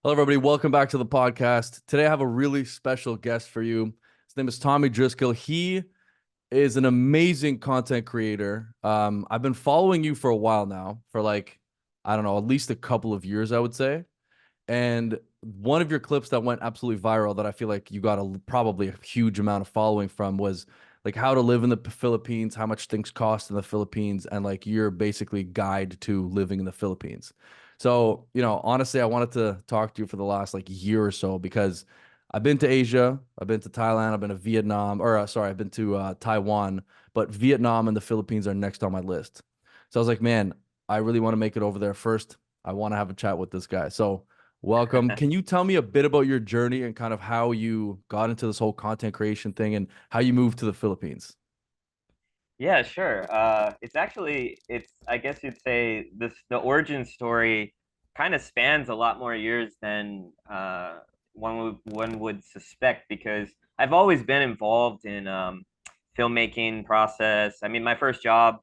Hello, everybody. Welcome back to the podcast. Today, I have a really special guest for you. His name is Tommy Driskill. He is an amazing content creator. I've been following you for a while now, for I don't know, at least a couple of years, I would say. And one of your clips that went absolutely viral that I feel like you got probably a huge amount of following from was like how to live in the Philippines, how much things cost in the Philippines, and like your basically guide to living in the Philippines. So, honestly, I wanted to talk to you for the last like year or so because I've been to Asia, I've been to Thailand, I've been to Vietnam, or sorry, I've been to Taiwan, but Vietnam and the Philippines are next on my list. So I was like, man, I really want to make it over there first. I want to have a chat with this guy. So, welcome. Can you tell me a bit about your journey and kind of how you got into this whole content creation thing and how you moved to the Philippines? Yeah, sure. It's I guess you'd say the origin story kind of spans a lot more years than one would suspect because I've always been involved in filmmaking process. I mean, my first job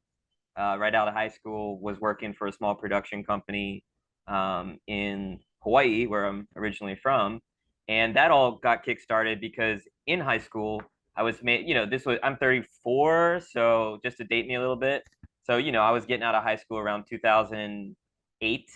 right out of high school was working for a small production company in Hawaii, where I'm originally from, and that all got kickstarted because in high school I was made. I'm 34, so just to date me a little bit. So I was getting out of high school around 2008,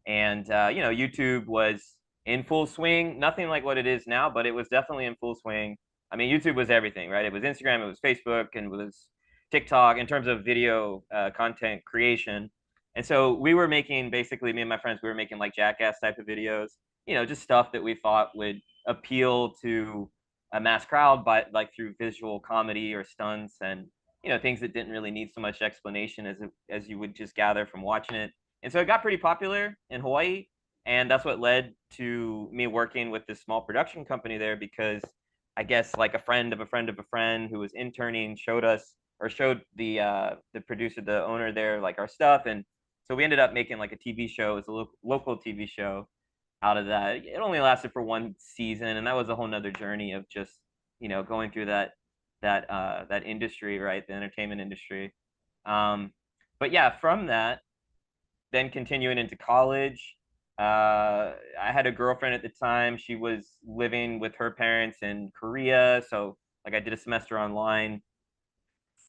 and YouTube was in full swing. Nothing like what it is now, but it was definitely in full swing. I mean, YouTube was everything, right? It was Instagram, it was Facebook, and it was TikTok in terms of video content creation. And so we were making basically me and my friends, we were making like jackass type of videos, just stuff that we thought would appeal to a mass crowd, but like through visual comedy or stunts and things that didn't really need so much explanation as you would just gather from watching it. And so it got pretty popular in Hawaii, and that's what led to me working with this small production company there because I guess like a friend of a friend of a friend who was interning showed us or showed the producer, the owner there, like our stuff, and so we ended up making like a TV show. It was a local TV show out of that. It only lasted for one season, and that was a whole nother journey of just going through that industry, right, the entertainment industry. Um, but yeah, from that, then continuing into college. I had a girlfriend at the time. She was living with her parents in Korea, so like I did a semester online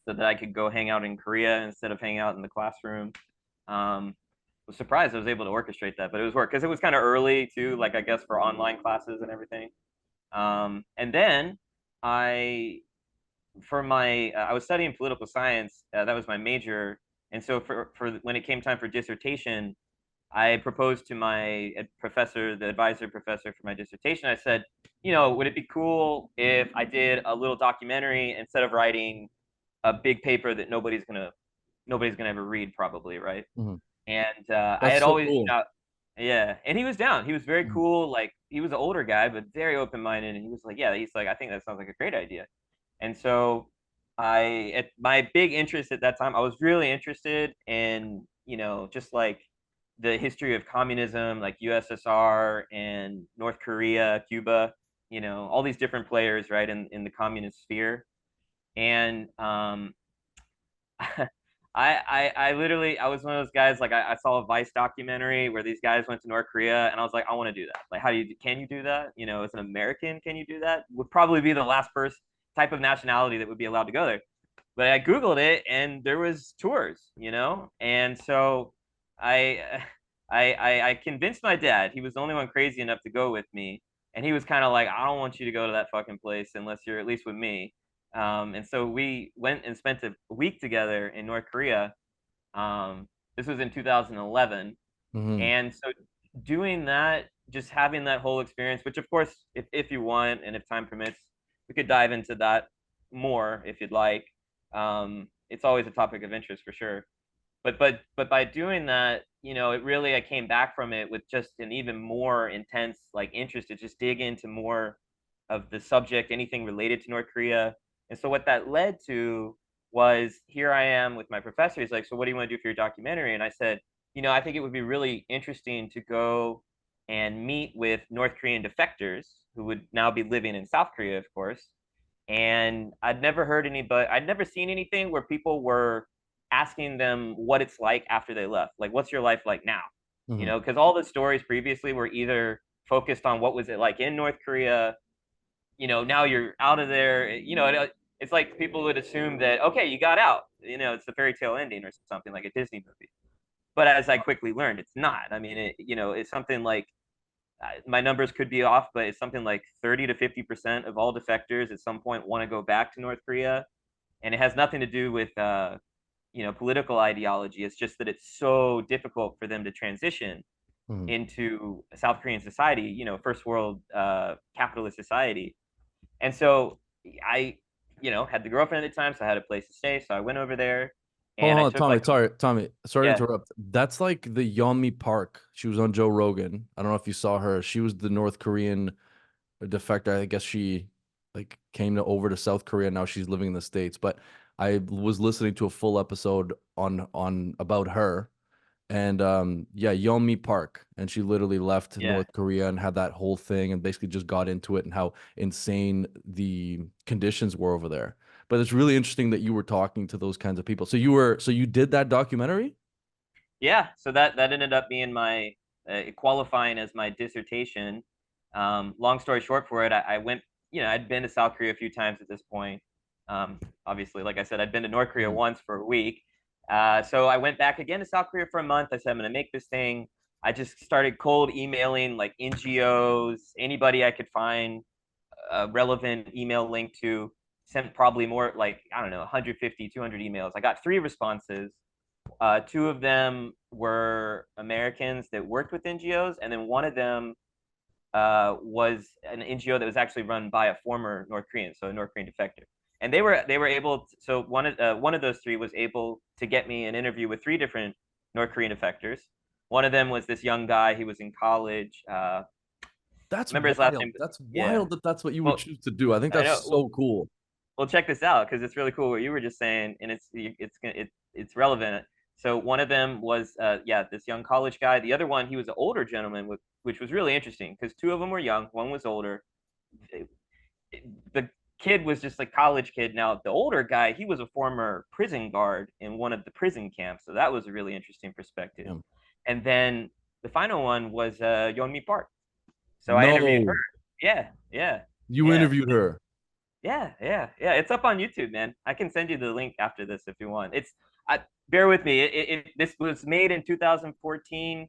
so that I could go hang out in Korea instead of hanging out in the classroom. Was surprised I was able to orchestrate that, but it was work because it was kind of early too, like I guess for online classes and everything. And then I, for my, I was studying political science. That was my major, and so for when it came time for dissertation, I proposed to my professor, the advisor professor for my dissertation. I said, would it be cool if I did a little documentary instead of writing a big paper that nobody's gonna ever read probably, right? Mhm. And I That's had so always, cool. yeah, and he was down. He was very Mhm. cool. Like he was an older guy, but very open minded. And he was like, yeah, he's like, I think that sounds like a great idea. And so at my big interest at that time, I was really interested in just like the history of communism, like USSR and North Korea, Cuba, all these different players, right, in the communist sphere. And I literally I was one of those guys like I saw a Vice documentary where these guys went to North Korea and I was like I want to do that. Like how do you can you do that? As an American, can you do that? Would probably be the last person type of nationality that would be allowed to go there. But I Googled it and there was tours, and so I I convinced my dad. He was the only one crazy enough to go with me, and he was kind of like, I don't want you to go to that fucking place unless you're at least with me. And so we went and spent a week together in North Korea. This was in 2011. Mhm. And so doing that, just having that whole experience, which of course, if you want and if time permits, we could dive into that more if you'd like. It's always a topic of interest for sure. But by doing that, it really I came back from it with just an even more intense like interest to just dig into more of the subject, anything related to North Korea. And so what that led to was here I am with my professor. He's like, so what do you want to do for your documentary? And I said, I think it would be really interesting to go and meet with North Korean defectors who would now be living in South Korea, of course. And I'd never seen anything where people were asking them what it's like after they left. Like, what's your life like now? Mhm. Because all the stories previously were either focused on what was it like in North Korea. Now you're out of there. It's like people would assume that, okay, you got out. It's the fairy tale ending or something like a Disney movie. But as I quickly learned, it's not. I mean, it's something like my numbers could be off, but it's something like 30 to 50% of all defectors at some point want to go back to North Korea, and it has nothing to do with political ideology. It's just that it's so difficult for them to transition Mhm. into South Korean society, first world capitalist society. And so I, had the girlfriend at the time, so I had a place to stay. So I went over there Hold and I on, took Tommy. like, Tommy. Sorry to yeah, interrupt. That's like the Yeonmi Park. She was on Joe Rogan. I don't know if you saw her. She was the North Korean defector. I guess she like came over to South Korea. Now she's living in the States. But I was listening to a full episode on about her. And yeah, Yeonmi Park. And she literally left yeah. North Korea and had that whole thing and basically just got into it and how insane the conditions were over there. But it's really interesting that you were talking to those kinds of people. So you did that documentary? Yeah, so that ended up being my qualifying as my dissertation. Long story short for it, I went, I'd been to South Korea a few times at this point. Obviously, like I said, I'd been to North Korea Mhm. once for a week. So I went back again to South Korea for a month. I said, I'm going to make this thing. I just started cold emailing like NGOs, anybody I could find a relevant email link to, sent probably more like, I don't know, 150, 200 emails. I got 3 responses. Two of them were Americans that worked with NGOs, and then one of them was an NGO that was actually run by a former North Korean, so a North Korean defector. And they were able to, so one of those three was able to get me an interview with 3 different North Korean defectors. One of them was this young guy. He was in college. That's Remember his last wild. name? That's Yeah. wild that that's what you would Well, choose to do. I think I that's know. so cool. Well, check this out because it's really cool what you were just saying, and it's relevant. So one of them was yeah, this young college guy. The other one, he was an older gentleman, which was really interesting because 2 of them were young, one was older. The kid was just a college kid. Now the older guy, he was a former prison guard in one of the prison camps, so that was a really interesting perspective. Yeah. And then the final one was Yeonmi Park. So I interviewed her. No, Yeah, yeah, you yeah. interviewed her. Yeah, yeah, yeah. It's up on YouTube, man. I can send you the link after this if you want. Bear with me. This was made in 2014.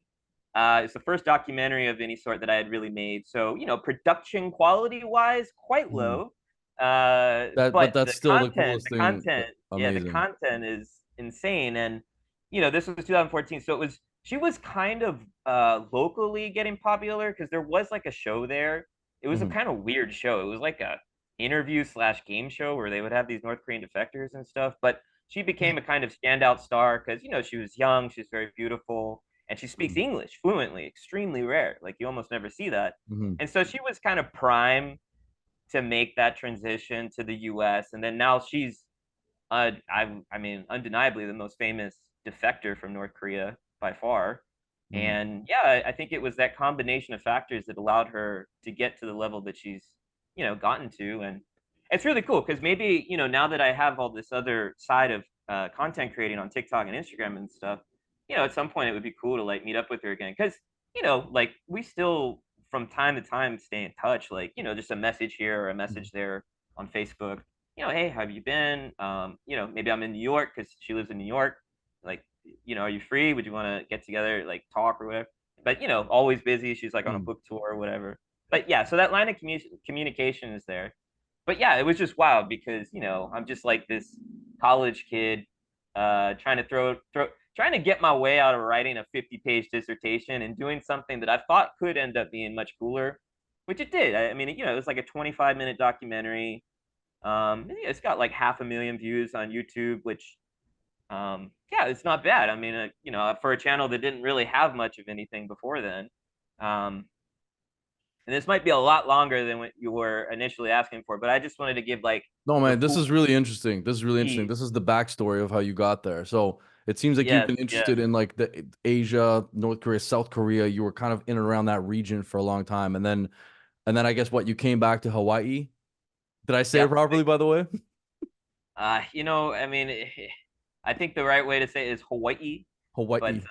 It's the first documentary of any sort that I had really made. So, production quality wise, quite Mhm. low. But But that's the still the content, coolest the thing. content, yeah, the Amazing. content is insane. And, this was 2014. So she was kind of locally getting popular because there was like a show there. It was a Mhm. kind of weird show. It was like a interview slash game show where they would have these North Korean defectors and stuff. But she became a kind of standout star because, she was young, she's very beautiful, and she speaks Mhm. English fluently, extremely rare. Like you almost never see that. Mhm. And so she was kind of prime to make that transition to the US. And then now she's, I mean, undeniably the most famous defector from North Korea by far. Mhm. And yeah, I think it was that combination of factors that allowed her to get to the level that she's, gotten to. And it's really cool because maybe, now that I have all this other side of content creating on TikTok and Instagram and stuff, at some point it would be cool to like meet up with her again. Cause, like we still from time to time stay in touch, like, just a message here or a Mhm. message there on Facebook. Hey, how have you been? Maybe I'm in New York because she lives in New York. Like, are you free? Would you want to get together, like talk or whatever? But always busy. She's like on a Mhm. book tour or whatever. But yeah, so that line of communication is there. But yeah, it was just wild because I'm just like this college kid, trying to trying to get my way out of writing a 50-page dissertation and doing something that I thought could end up being much cooler, which it did. I mean, it was like a 25-minute documentary. It's got like 500,000 views on YouTube, which yeah, it's not bad. I mean, for a channel that didn't really have much of anything before then. Um, and this might be a lot longer than what you were initially asking for, but I just wanted to give like No, the man, this full is really interesting. This is really interesting. piece. This is the backstory of how you got there. So it seems like you've Yes, been yes, interested in like the Asia, North Korea, South Korea. You were kind of in and around that region for a long time, and then I guess what you came back to Hawaii. Did I say it yep. properly, by the way? I mean, I think the right way to say it is Hawaii, but Hawaii.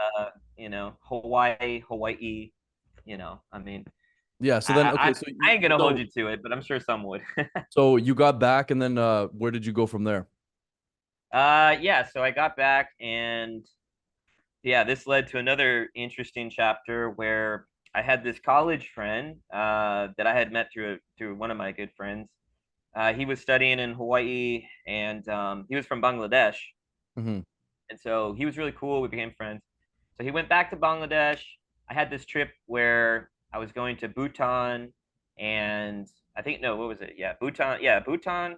Hawaii, Hawaii. I mean, Yeah. So then, I, okay. I, So I ain't gonna hold so you to it, but I'm sure some would. so you got back, and then where did you go from there? Yeah, so I got back and yeah, this led to another interesting chapter where I had this college friend that I had met through one of my good friends. He was studying in Hawaii and he was from Bangladesh. Hmm. And so he was really cool. We became friends. So he went back to Bangladesh. I had this trip where I was going to Bhutan and I think, no, what was it? Yeah, Bhutan. Yeah, Bhutan.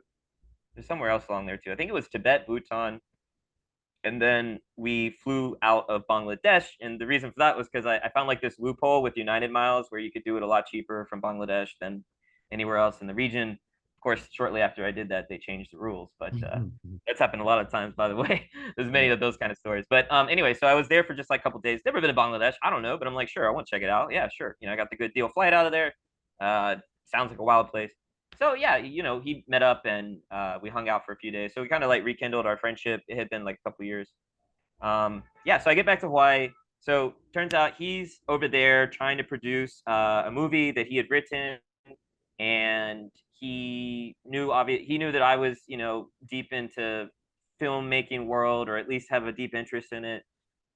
There's somewhere else along there too. I think it was Tibet, Bhutan, and then we flew out of Bangladesh. And the reason for that was because I found like this loophole with United Miles where you could do it a lot cheaper from Bangladesh than anywhere else in the region. Of course, shortly after I did that, they changed the rules, but that's happened a lot of times, by the way. There's many Yeah. of those kind of stories. But anyway, so I was there for just like a couple days. Never been to Bangladesh. I don't know, but I'm like, sure, I want to check it out. Yeah, sure. I got the good deal flight out of there. Sounds like a wild place. So yeah, he met up and we hung out for a few days. So we kind of like rekindled our friendship. It had been like a couple years. Yeah, so I get back to Hawaii. So turns out he's over there trying to produce a movie that he had written, and he knew that I was deep into filmmaking world, or at least have a deep interest in it.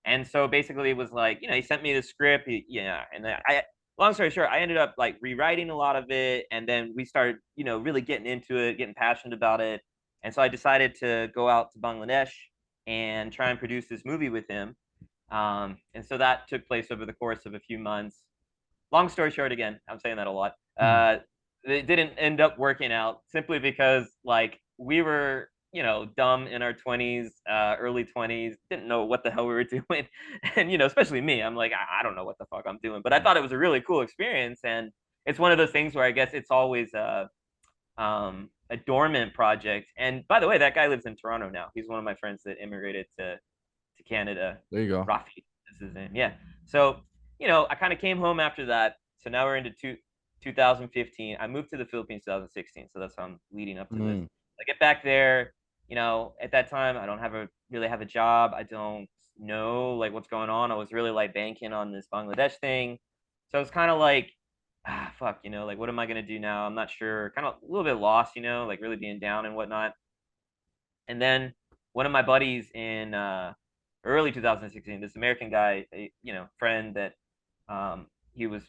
And so basically it was like, he sent me the script. Yeah. And then long story short, I ended up like rewriting a lot of it. And then we started, really getting into it, getting passionate about it. And so I decided to go out to Bangladesh and try and produce this movie with him. And so that took place over the course of a few months. Long story short, again, I'm saying that a lot. It didn't end up working out simply because like we were dumb in our 20s, early 20s, didn't know what the hell we were doing. And especially me, I'm like, I don't know what the fuck I'm doing, but I thought it was a really cool experience. And it's one of those things where I guess it's always a dormant project. And by the way, that guy lives in Toronto now. He's one of my friends that immigrated to Canada. There you go. Rafi is his name. Yeah. So, I kind of came home after that. So now we're into 2015. I moved to the Philippines 2016. So that's how I'm leading up to this. Mm. I get back there, at that time, I don't really have a job. I don't know like what's going on. I was really like banking on this Bangladesh thing. So it's kind of like, fuck, like what am I going to do now? I'm not sure. Kind of a little bit lost, like really being down and whatnot. And then one of my buddies in early 2016, this American guy, friend that he was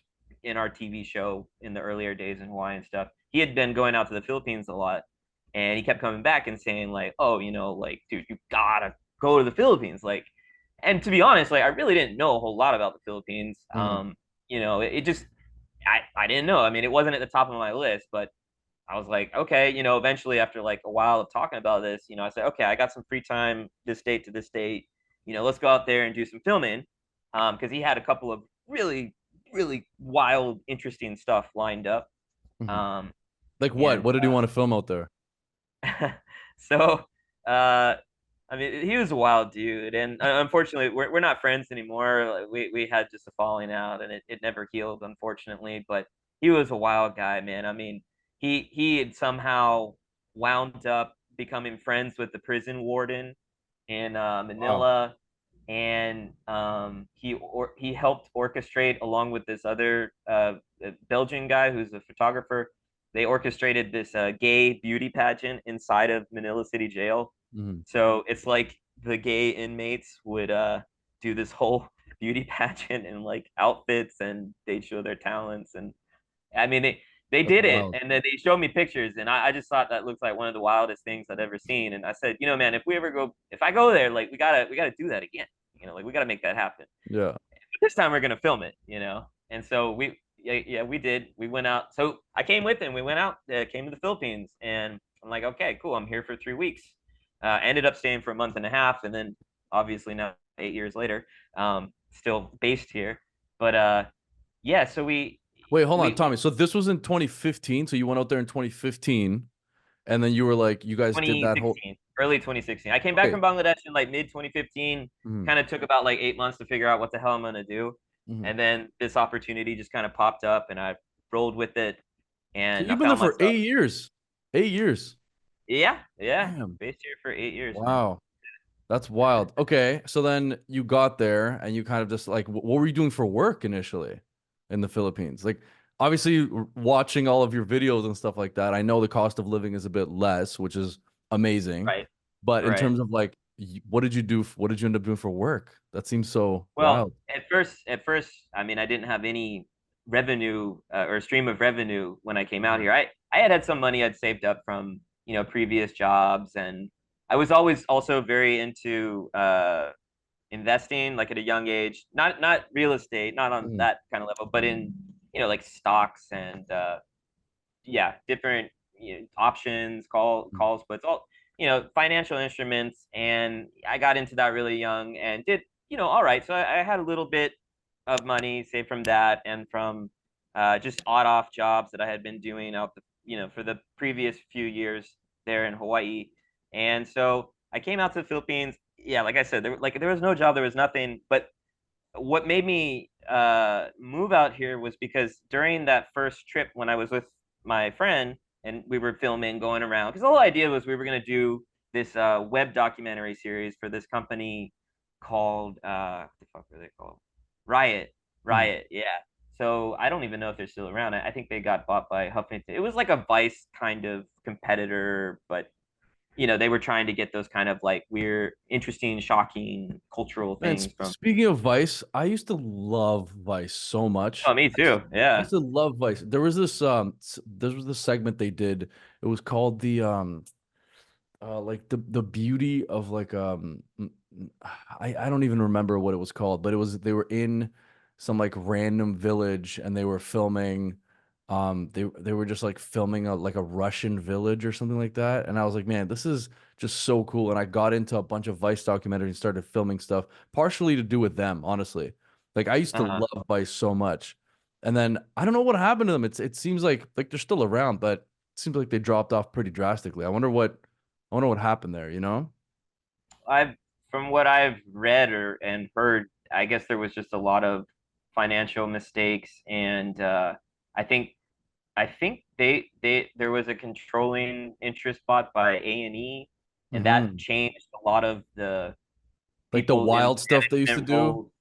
in our TV show in the earlier days in Hawaii and stuff. He had been going out to the Philippines a lot, and he kept coming back and saying like, "Oh, like, dude, you gotta go to the Philippines." Like, and to be honest, like, I really didn't know a whole lot about the Philippines. Mm. It just I didn't know. I mean, it wasn't at the top of my list, but I was like, okay, eventually after like a while of talking about this, I said, okay, I got some free time this date to this date. Let's go out there and do some filming. Because he had a couple of really, really wild, interesting stuff lined up. Mhm. Um, Like what? and What did you want to film out there? so, uh, I mean, he was a wild dude, and unfortunately, we're not friends anymore. Like, we had just a falling out, and it never healed, unfortunately. But he was a wild guy, man. I mean, he had somehow wound up becoming friends with the prison warden in Wow. Manila, and he helped orchestrate along with this other Belgian guy who's a photographer. They orchestrated this gay beauty pageant inside of Manila City Jail. Mhm. So it's like the gay inmates would do this whole beauty pageant in like outfits, and they'd show their talents. And I mean, they That's did it, wild. and then they showed me pictures, and I just thought that looks like one of the wildest things I'd ever seen. And I said, man, if I go there, like we gotta do that again. Like we gotta make that happen. Yeah. But this time we're gonna film it. And so yeah, we did. We went out. So I came with him. We went out, came to the Philippines, and I'm like, okay, cool. I'm here for 3 weeks. Ended up staying for a month and a half, and then obviously now 8 years later, still based here. But yeah, so Wait, hold on, we Tommy. So this was in 2015. So you went out there in 2015, and then you were like, you guys did that whole. 2016, early 2016. I came back Okay. from Bangladesh in like mid 2015. Mhm. Kind of took about like 8 months to figure out what the hell I'm gonna do, Mhm. and then this opportunity just kind of popped up, and I rolled with it, So and I you've been there found for myself. 8 years. 8 years. Yeah, Damn. based here for 8 years, man. Wow. That's wild. Okay. So then you got there and you kind of just like, what were you doing for work initially in the Philippines? Like, obviously watching all of your videos and stuff like that, I know the cost of living is a bit less, which is amazing. Right. But in Right. terms of like, what did you do? What did you end up doing for work? That seems so Well, wild. at first, I mean, I didn't have any revenue or stream of revenue when I came out Mhm. here. I had some money I'd saved up from, previous jobs, and I was always also very into investing, like at a young age. Not real estate, not on Mhm. that kind of level, but in like stocks and yeah, different options, calls, puts, all financial instruments. And I got into that really young and did all right. So I had a little bit of money saved from that and from just odd off jobs that I had been doing out for the previous few years there in Hawaii. And so I came out to the Philippines. Yeah, like I said, there was no job, there was nothing. But what made me move out here was because during that first trip when I was with my friend and we were filming, going around, because the whole idea was we were going to do this web documentary series for this company called what the fuck were they called? Riot. Mhm. Riot, yeah. So I don't even know if they're still around. I think they got bought by Huffington. It was like a Vice kind of competitor, but they were trying to get those kind of like weird, interesting, shocking cultural Man, things from. speaking of Vice, I used to love Vice so much. Oh, me I used to, too. I Yeah. used to love Vice. There was this segment they did. It was called like the beauty of like I don't even remember what it was called, but it was they were in some like random village and they were filming they were just like filming a Russian village or something like that. And I was like, man, this is just so cool. And I got into a bunch of Vice documentaries and started filming stuff, partially to do with them, honestly. Like I used to Uh-huh. love Vice so much. And then I don't know what happened to them. It seems like they're still around, but it seems like they dropped off pretty drastically. I wonder what happened there, you know? I've from what I've read and heard, I guess there was just a lot of financial mistakes, and I think I think they there was a controlling interest bought by A&E, and that Hmm. changed a lot of the Like the people's in wild stuff they used to management do. roles.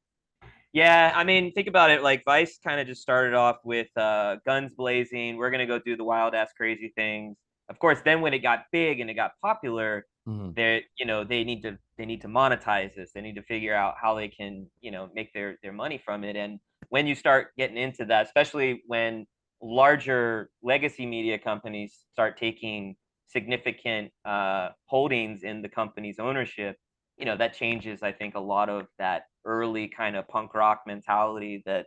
Yeah, I mean, think about it. Like Vice kind of just started off with guns blazing. We're gonna go do the wild ass crazy things. Of course, then when it got big and it got popular, Hmm. they need to monetize this. They need to figure out how they can make their money from it. And when you start getting into that, especially when larger legacy media companies start taking significant holdings in the company's ownership, that changes, I think, a lot of that early kind of punk rock mentality that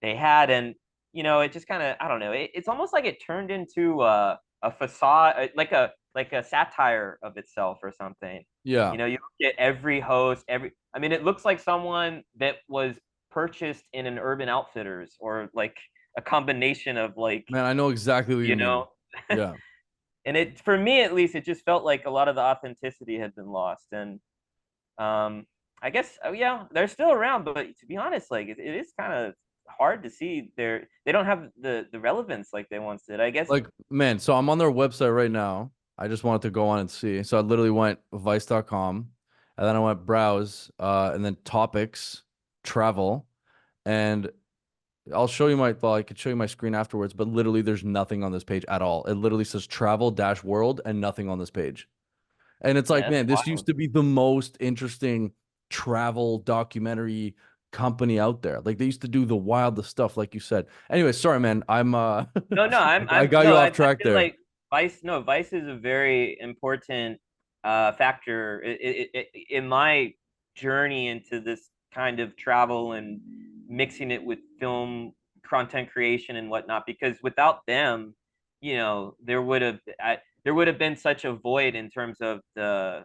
they had. And, it just kind of, I don't know, it's almost like it turned into a facade, like a satire of itself or something. Yeah. You look at every host, I mean, it looks like someone that was purchased in an Urban Outfitters or like a combination of like, Man, I know exactly what you you mean. know, Yeah. and for me at least, it just felt like a lot of the authenticity had been lost. And um, I guess yeah, they're still around, but to be honest, like it is kind of hard to see they don't have the relevance like they once did. I guess. Like, man, so I'm on their website right now. I just wanted to go on and see. So I literally went vice.com and then I went browse, and then topics, travel, and I'll show you I could show you my screen afterwards, but literally there's nothing on this page at all. It literally says travel dash world and nothing on this page. And it's like, Yeah, that's man, this used wild. to be the most interesting travel documentary company out there. Like they used to do the wildest stuff, like you said. Anyway, sorry, man. No, no, I got no, you I off track feel there. like Vice. No, Vice is a very important factor in my journey into this kind of travel and mixing it with film content creation and whatnot. Because without them, there would have been such a void in terms of the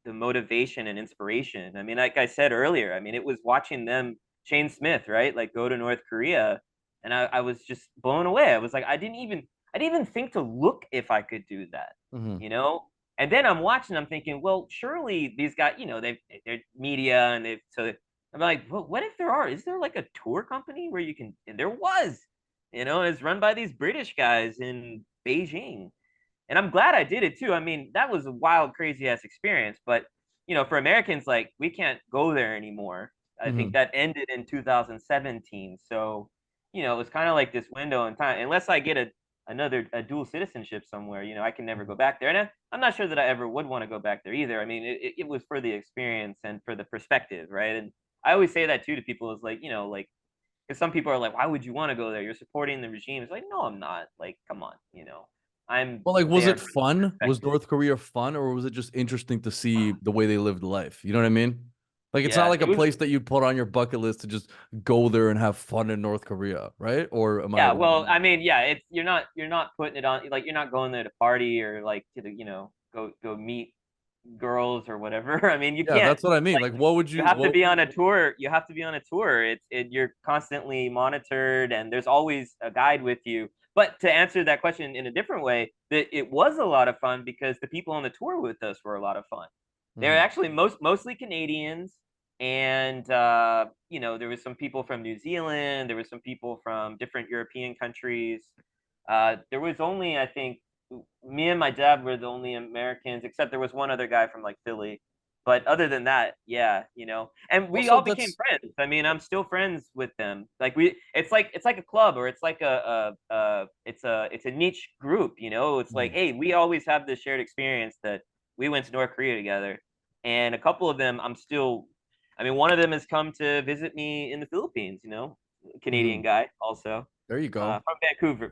motivation and inspiration. I mean, like I said earlier, I mean, it was watching them, Shane Smith, right? Like go to North Korea, and I was just blown away. I was like, I didn't even think to look if I could do that, Hmm. you know. And then I'm watching, I'm thinking, well, surely these guys, they're media, and so I'm like, well, what if is there like a tour company where you can? And there was, and it's run by these British guys in Beijing, and I'm glad I did it too. I mean, that was a wild, crazy ass experience, but for Americans, like we can't go there anymore. I think Hmm. that ended in 2017, so it was kind of like this window in time. Unless I get a dual citizenship somewhere, I can never go back there. And I'm not sure that I ever would want to go back there either. I mean, it was for the experience and for the perspective, right? And I always say that too to people is like, like, because some people are like, why would you want to go there? You're supporting the regime. It's like, no, I'm not. Like, come on, I'm Well, like, was there it for the fun? Was perspective. North Korea fun, or was it just interesting to see the way they lived life? You know what I mean? Like, it's not Yeah, like it a was. place that you'd put on your bucket list to just go there and have fun in North Korea, right? Or am I Yeah, wrong? well, I mean, yeah, it's you're not putting it on, like, you're not going there to party or like to the, go meet girls or whatever. I mean, you Yeah, can't, that's what I mean. like, Like, what would you you? have to What? be on a tour. You have to be on a tour. You're constantly monitored, and there's always a guide with you. But to answer that question in a different way, that it was a lot of fun because the people on the tour with us were a lot of fun. They're Mhm. actually mostly Canadians, and there was some people from New Zealand. There was some people from different European countries. There was only, I think, me and my dad were the only Americans, except there was one other guy from like Philly. But other than that, yeah, and we Also, all became that's friends. I mean, I'm still friends with them. Like, it's like a club, or it's like it's a niche group. It's like, Mhm. hey, we always have this shared experience that we went to North Korea together, and a couple of them I'm still. I mean, one of them has come to visit me in the Philippines. Canadian Mhm. guy also, There you go.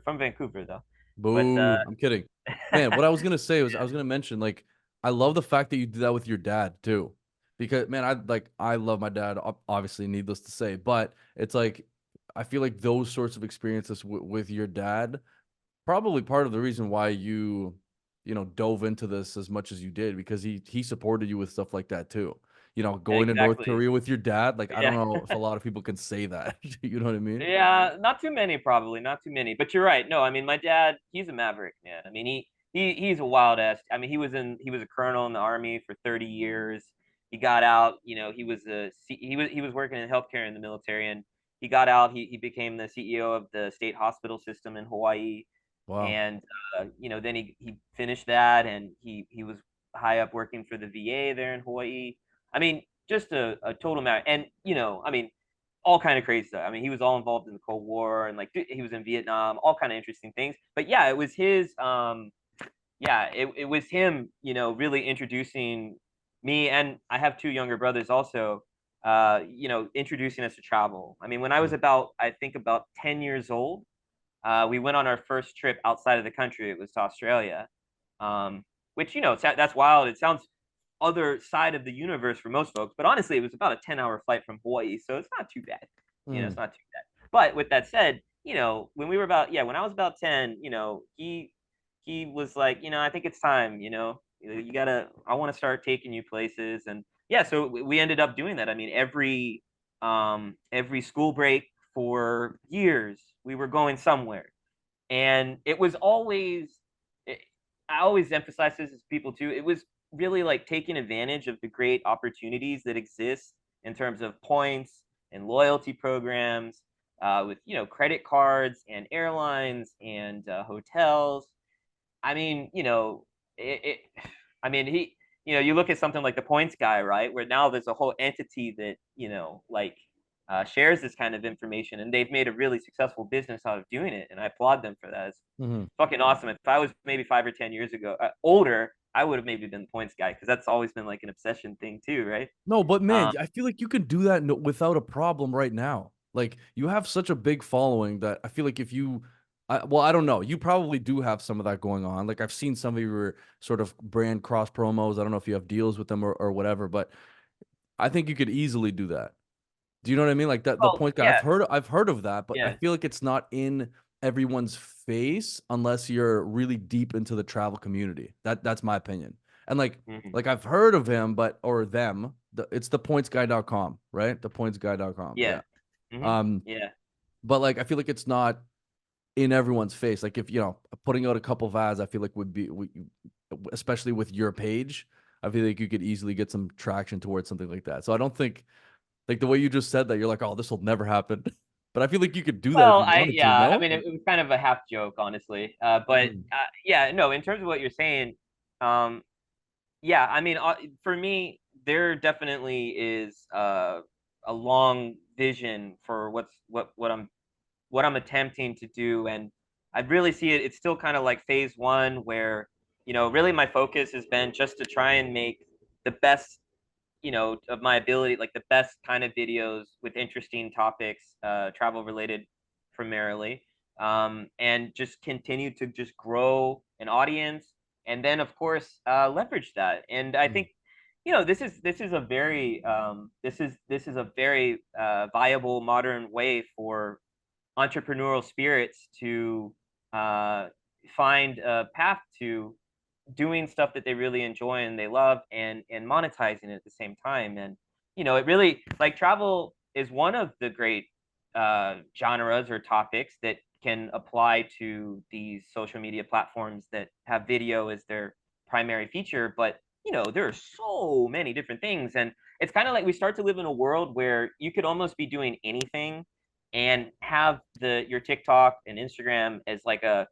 from Vancouver though. But Boo. I'm kidding. Man, what I was gonna say was I was gonna mention, like, I love the fact that you do that with your dad too. Because, man, I love my dad, obviously, needless to say, but it's like I feel like those sorts of experiences with your dad probably part of the reason why you dove into this as much as you did, because he supported you with stuff like that too. Going to North exactly. Korea with your dad, like, I don't Yeah. know if a lot of people can say that. You know what I mean? Yeah, not too many, probably not too many. But you're right. No, I mean, my dad, he's a maverick, man. I mean, he's a wild ass. I mean, he was a colonel in the army for 30 years. He got out. He was working in healthcare in the military, and he got out. He became the CEO of the state hospital system in Hawaii, Wow. and then he finished that, and he was high up working for the VA there in Hawaii. I mean, just a total matter. And I mean, all kind of crazy stuff. I mean, he was all involved in the Cold War, and like he was in Vietnam, all kind of interesting things. But yeah, it was his yeah, it was him, really introducing me, and I have two younger brothers also, introducing us to travel. I mean, when I was I think about 10 years old, we went on our first trip outside of the country. It was to Australia, which, that's wild. It sounds other side of the universe for most folks, but honestly, it was about a 10-hour flight from Hawaii, so it's not too bad. It's Mm. not too bad. But with that said, when I was about 10, he was like, I think it's time. You gotta. I want to start taking you places, and yeah, so we ended up doing that. I mean, every school break for years, we were going somewhere, and it was always. I always emphasize this as people too. It was really like taking advantage of the great opportunities that exist in terms of points and loyalty programs, with credit cards and airlines and hotels. I mean, I mean, you look at something like the points guy, right? Where now there's a whole entity that, like, shares this kind of information, and they've made a really successful business out of doing it. And I applaud them for that. It's Mhm. fucking awesome. If I was maybe 5 or 10 years ago, older, I would have maybe been the points guy, because that's always been like an obsession thing too, right? No, but man, Um, I feel like you can do that without a problem right now. Like, you have such a big following that I feel like if you, well, I don't know, you probably do have some of that going on. Like, I've seen some of your sort of brand cross promos. I don't know if you have deals with them or whatever, but I think you could easily do that. Do you know what I mean? Like, that the well, point guy, yeah, I've heard of that, but I yeah. feel like it's not in everyone's face unless you're really deep into the travel community. That's my opinion. And Mhm. like I've heard of him, but or them. It's thepointsguy.com, right? Thepointsguy.com. Yeah. Yeah. Um, Yeah. but like I feel like it's not in everyone's face. Like, if putting out a couple of ads, I feel like especially with your page, I feel like you could easily get some traction towards something like that. So I don't think, like, the way you just said that, you're like, oh, this will never happen. But I feel like you could do that if Well, you wanted to, I no? mean, it was kind of a half joke, honestly. But Mhm. yeah, no, in terms of what you're saying, um, yeah, I mean, for me, there definitely is a long vision for what what I'm attempting to do. And I really see it. It's still kind of like phase one where, really my focus has been just to try and make the best, of my ability, like the best kind of videos with interesting topics, travel related primarily, and just continue to just grow an audience, and then of course leverage that. And I Mm. think, this is a very this is a very viable modern way for entrepreneurial spirits to uh, find a path to doing stuff that they really enjoy and they love, and monetizing it at the same time. And it really, like, travel is one of the great genres or topics that can apply to these social media platforms that have video as their primary feature. But there are so many different things, and it's kind of like we start to live in a world where you could almost be doing anything and have your TikTok and Instagram as like a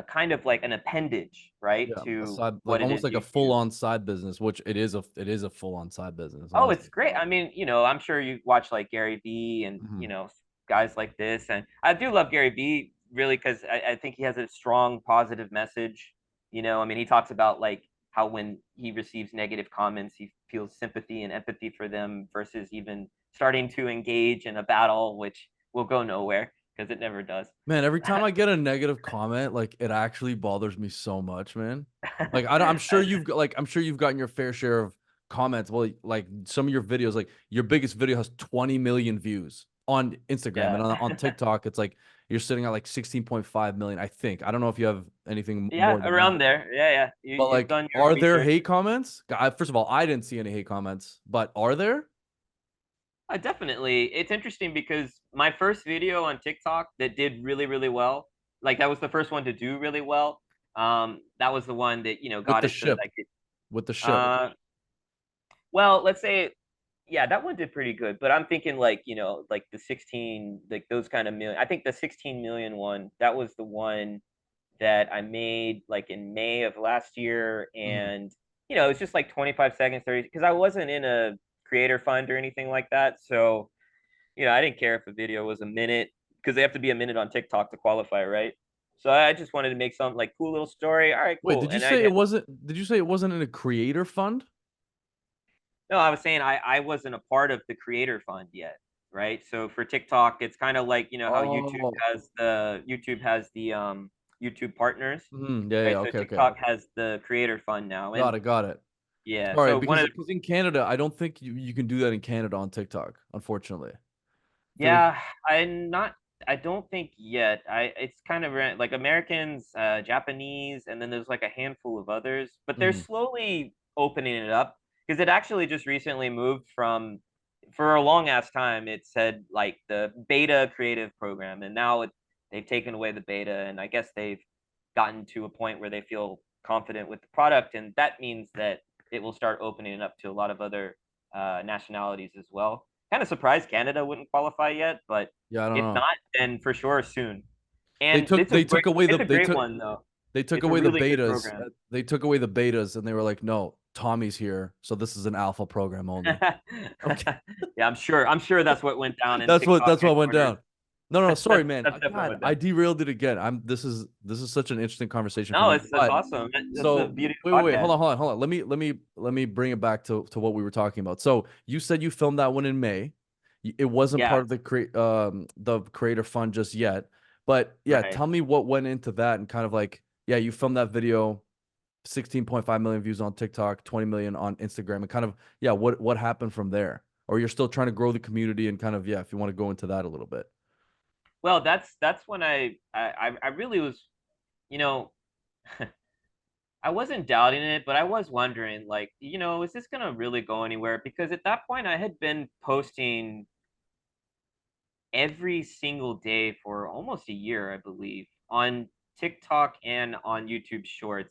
kind of like an appendage, right, Yeah, a to side, like what it almost is like a you do. full-on side business, which it is a full-on side business, Oh, it's honestly. great. I mean, I'm sure you watch like Gary Vee and, Mhm. guys like this. And I do love Gary Vee really because I think he has a strong positive message. I mean, he talks about like how when he receives negative comments, he feels sympathy and empathy for them versus even starting to engage in a battle, which will go nowhere because it never does. Man, every time I get a negative comment, like it actually bothers me so much, man. Like I'm sure you've gotten your fair share of comments. Well, like some of your videos, like your biggest video has 20 million views on Instagram, Yeah. and on TikTok, it's like you're sitting at like 16.5 million, I think. I don't know if you have anything more Yeah, than that. around there. Yeah, yeah. But You've like, done your are there research. hate comments? First of all, I didn't see any hate comments, but are there? Definitely. It's interesting because my first video on TikTok that did really, really well, like that was the first one to do really well. That was the one that, With got the it so that ship, I could, with the ship. uh, well, let's say, yeah, that one did pretty good. But I'm thinking like, like the 16, like those kind of million. I think the 16 million one, that was the one that I made like in May of last year. Mhm. And, it's just like 25 seconds, 30, because I wasn't in a creator fund or anything like that. So, I didn't care if a video was a minute because they have to be a minute on TikTok to qualify, right? So I just wanted to make something like cool little story. All right, Wait, cool. And I did. did you say it wasn't in a creator fund? No, I was saying I wasn't a part of the creator fund yet, right? So for TikTok, it's kind of like, how Oh, YouTube has the YouTube partners, yeah, right? yeah, So okay, okay. TikTok has the creator fund now. And Got it, got it. yeah, All right, so one because of because in Canada, I don't think you can do that in Canada on TikTok, unfortunately. I feel like Yeah, I'm not. I don't think yet. It's kind of like Americans, Japanese, and then there's like a handful of others, but they're mhm, slowly opening it up because it actually just recently moved from, for a long ass time, it said like the beta creative program, and now they've taken away the beta, and I guess they've gotten to a point where they feel confident with the product, and that means that it will start opening it up to a lot of other nationalities as well. Kind of surprised Canada wouldn't qualify yet, but yeah, I don't if know. not, then for sure soon. They And took they took away the it's a great one though. they took It's a away the really good betas. program. They took away the betas, and they were like, "No, Tommy's here, so this is an alpha program only." Okay. Yeah, I'm sure that's what went down in That's what TikTok that's what went headquarters. down. No, no, sorry, man. That's definitely God, what went I down. derailed it again. This is such an interesting conversation for No, me. it's that's But awesome. That's the so beauty wait, of wait, the wait, hold podcast. on, hold on, hold on. Let me bring it back to what we were talking about. So you said you filmed that one in May. It wasn't Yeah, part of the creator fund just yet. But yeah, right. tell me what went into that and kind of like, yeah, you filmed that video, 16.5 million views on TikTok, 20 million on Instagram, and kind of, yeah, what happened from there? Or you're still trying to grow the community and kind of, yeah, if you want to go into that a little bit. Well, that's when I really was, you know, I wasn't doubting it, but I was wondering, like, is this gonna really go anywhere? Because at that point, I had been posting every single day for almost a year, I believe, on TikTok and on YouTube Shorts.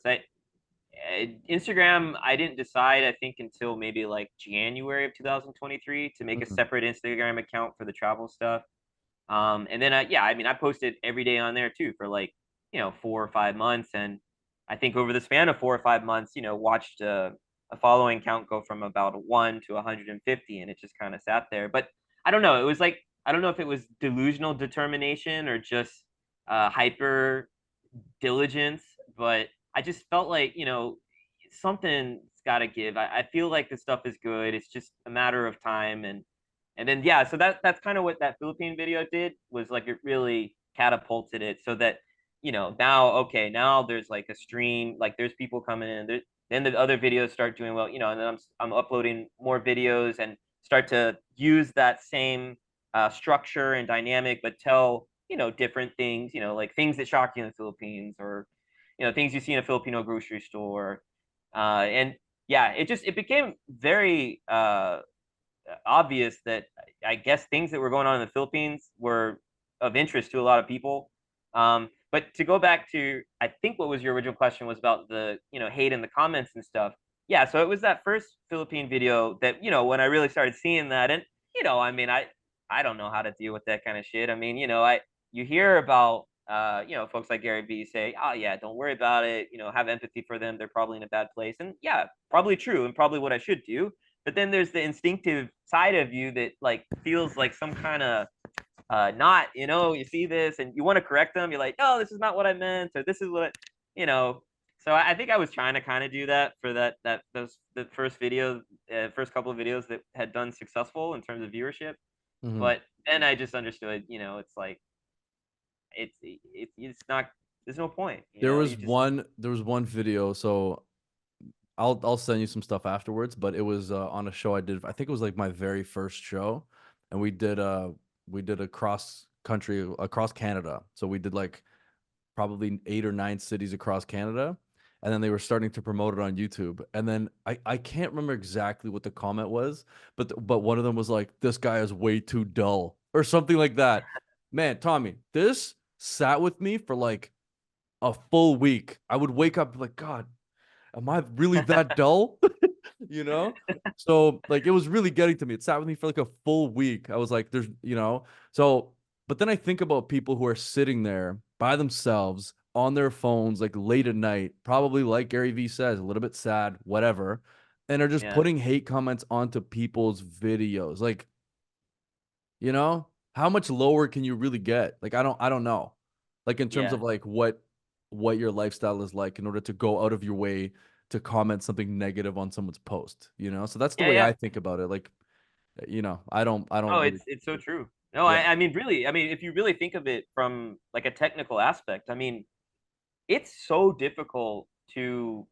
Instagram, I didn't decide, I think, until maybe like January of 2023 to make a Mhm. separate Instagram account for the travel stuff. And then yeah, I mean, I posted every day on there too for like, 4 or 5 months. And I think over the span of 4 or 5 months, watched a following count go from about one to 150, and it just kind of sat there. But I don't know. It was like I don't know if it was delusional determination or just hyper diligence, but I just felt like, something's got to give. I feel like the stuff is good. It's just a matter of time. And then, yeah, so that's kind of what that Philippine video did, was like it really catapulted it so that, now, okay, now there's like a stream, like there's people coming in. Then the other videos start doing well, and then I'm uploading more videos and start to use that same structure and dynamic, but tell, different things, like things that shock you in the Philippines, or, things you see in a Filipino grocery store. And yeah, it became very obvious that I guess things that were going on in the Philippines were of interest to a lot of people. But to go back to, I think what was your original question was about the, hate in the comments and stuff. Yeah, so it was that first Philippine video that, when I really started seeing that, and, I mean, I don't know how to deal with that kind of shit. I mean, you hear about folks like Gary Vee say, oh yeah, don't worry about it, have empathy for them. They're probably in a bad place. And yeah, probably true, and probably what I should do. But then there's the instinctive side of you that like feels like some kind of not, you see this and you want to correct them. You're like, no, this is not what I meant, or this is what, you know. So I think I was trying to kind of do that for those the first video, first couple of videos that had done successful in terms of viewership. Mhm. But then I just understood, it's like it's not. There's no point, You just There was one video, so I'll send you some stuff afterwards, but it was on a show I did. I think it was like my very first show, and we did a cross country across Canada. So we did like probably 8 or 9 cities across Canada, and then they were starting to promote it on YouTube. And then I can't remember exactly what the comment was, but one of them was like, "This guy is way too dull" or something like that. Man, Tommy, this sat with me for like a full week. I would wake up like, God, am I really that dull? you know? So like it was really getting to me. It sat with me for like a full week. I was like, so but then I think about people who are sitting there by themselves on their phones, like late at night, probably like Gary Vee says, a little bit sad, whatever, and are just yeah, putting hate comments onto people's videos. Like, how much lower can you really get? Like, I don't know. Like in terms yeah, of like what your lifestyle is like in order to go out of your way to comment something negative on someone's post. So that's the yeah, way yeah. I think about it. Like, I don't Oh, really, it's so true. No, yeah. I mean, really, I mean, if you really think of it from like a technical aspect, I mean, it's so difficult to.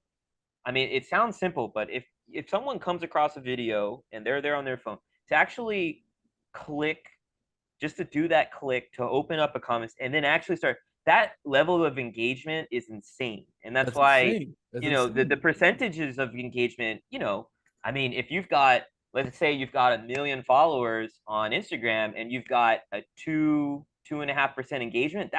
I mean, it sounds simple, but if someone comes across a video and they're there on their phone, to actually click, just to do that click to open up a comments and then actually start, that level of engagement is insane. And that's That's why, insane. That's the insane. percentages of engagement, I mean, if you've got, let's say you've got 1 million followers on Instagram and you've got a 2.5% engagement,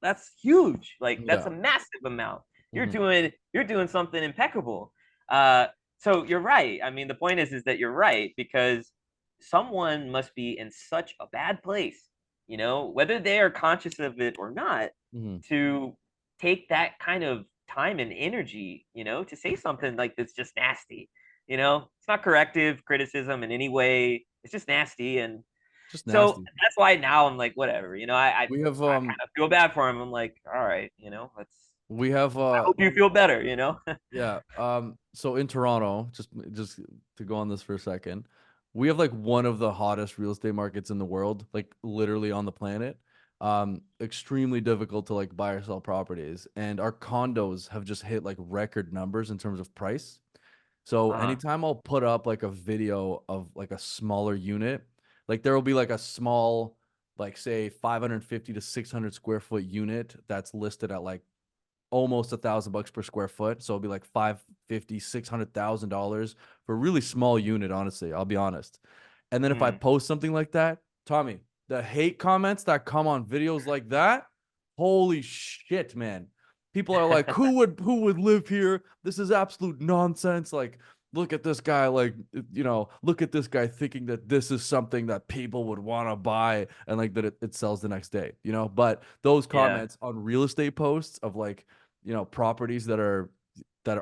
that's huge. Like that's Yeah. a massive amount. You're Hmm. doing you're doing something impeccable. Uh, so you're right. I mean, the point is that you're right, because someone must be in such a bad place, whether they are conscious of it or not, Hmm. to take that kind of time and energy, to say something like that's just nasty. It's not corrective criticism in any way. It's just nasty. And Just so nasty. that's why now I'm like, whatever, We have I kind of feel bad for him. I'm like, all right, let's, we have I hope you feel better. yeah. So in Toronto, just to go on this for a second, we have like one of the hottest real estate markets in the world, like literally on the planet. Extremely difficult to like buy or sell properties, and our condos have just hit like record numbers in terms of price. So uh, anytime I'll put up like a video of like a smaller unit, like there will be like a small, like say 550 to 600 square foot unit that's listed at like almost $1,000 per square foot. So it'll be like 550, $600,000 for a really small unit, honestly. I'll be honest. And then if I mm, post something like that, Tommy, the hate comments that come on videos like that, holy shit, man. People are like, who would live here? This is absolute nonsense. Like, look at this guy, like, look at this guy thinking that this is something that people would want to buy and like that it sells the next day. But those yeah. comments on real estate posts of like, properties that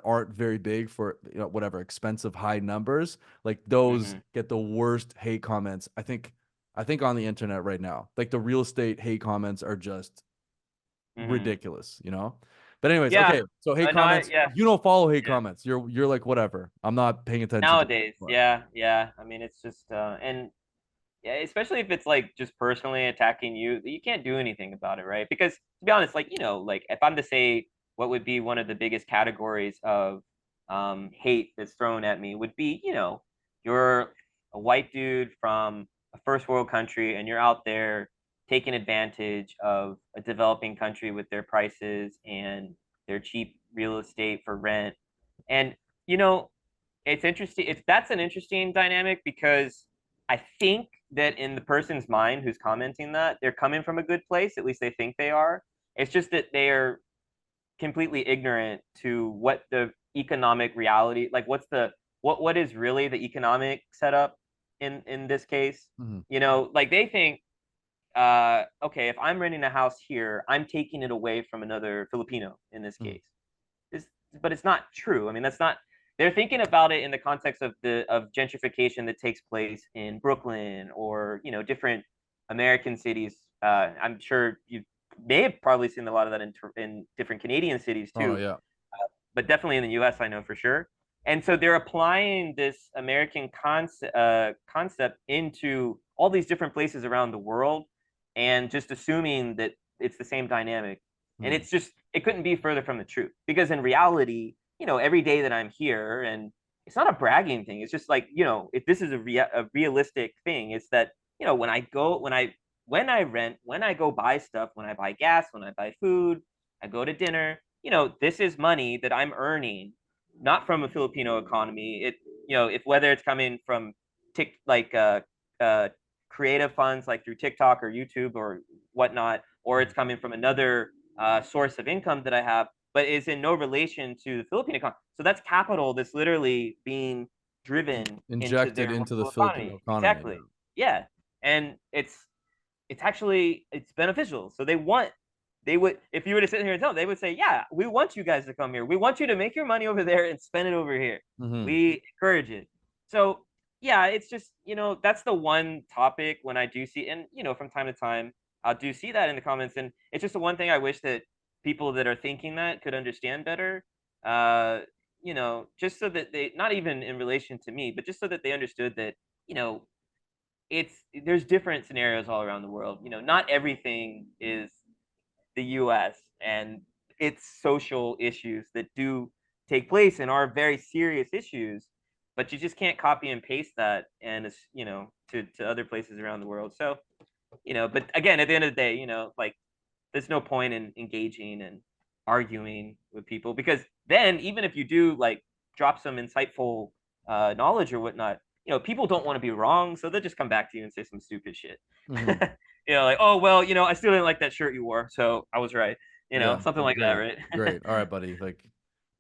aren't very big for whatever expensive high numbers, like those Hmm. get the worst hate comments. I think I think on the internet right now. Like the real estate hate comments are just Hmm. ridiculous, you know? But anyways, Yeah. okay. So hate No, comments, yeah. you don't follow hate Yeah. comments. You're like whatever. I'm not paying attention to it. Nowadays, But yeah, yeah. I mean, it's just and yeah, especially if it's like just personally attacking you, you can't do anything about it, right? Because to be honest, like, like if I'm to say what would be one of the biggest categories of hate that's thrown at me would be, you're a white dude from a first world country and you're out there taking advantage of a developing country with their prices and their cheap real estate for rent. And you know, it's interesting. That's an interesting dynamic because I think that in the person's mind who's commenting that they're coming from a good place. At least they think they are. It's just that they are completely ignorant to what the economic reality, like what is really the economic setup in this case. mhm. Like they think, okay, if I'm renting a house here, I'm taking it away from another Filipino in this Mhm. case. Is But it's not true. I mean, that's not. They're thinking about it in the context of the of gentrification that takes place in Brooklyn or different American cities. I'm sure you may have probably seen a lot of that in different Canadian cities Oh too, yeah. but definitely in the U.S. I know for sure. And so they're applying this American concept into all these different places around the world, and just assuming that it's the same dynamic. And Mhm. it couldn't be further from the truth because in reality, every day that I'm here, and it's not a bragging thing. It's just like, if this is a realistic thing, it's that, when I rent, when I go buy stuff, when I buy gas, when I buy food, I go to dinner, this is money that I'm earning, not from a Filipino economy. If whether it's coming from uh, creative funds like through TikTok or YouTube or whatnot, or it's coming from another source of income that I have, but is in no relation to the Philippine economy. So that's capital that's literally being driven into Injected their into the local Filipino economy. economy. Exactly. Yeah. And it's beneficial. So they would, if you were to sit here and tell them, they would say, yeah, we want you guys to come here. We want you to make your money over there and spend it over here. Hmm. We encourage it. So yeah, it's just, that's the one topic when I do see, and from time to time, I do see that in the comments. And it's just the one thing I wish that people that are thinking that could understand better. Uh, just so that they, not even in relation to me, but just so that they understood that, you know, it's there's different scenarios all around the world. Not everything is the US and its social issues that do take place and are very serious issues, but you just can't copy and paste that and to other places around the world. So, but again, at the end of the day, like there's no point in engaging and arguing with people because then even if you do like drop some insightful knowledge or whatnot, people don't want to be wrong, so they'll just come back to you and say some stupid shit. Hmm. Like, oh well, I still didn't like that shirt you wore, so I was right. Yeah. Something like that, Great. right? Great. All right, buddy. Like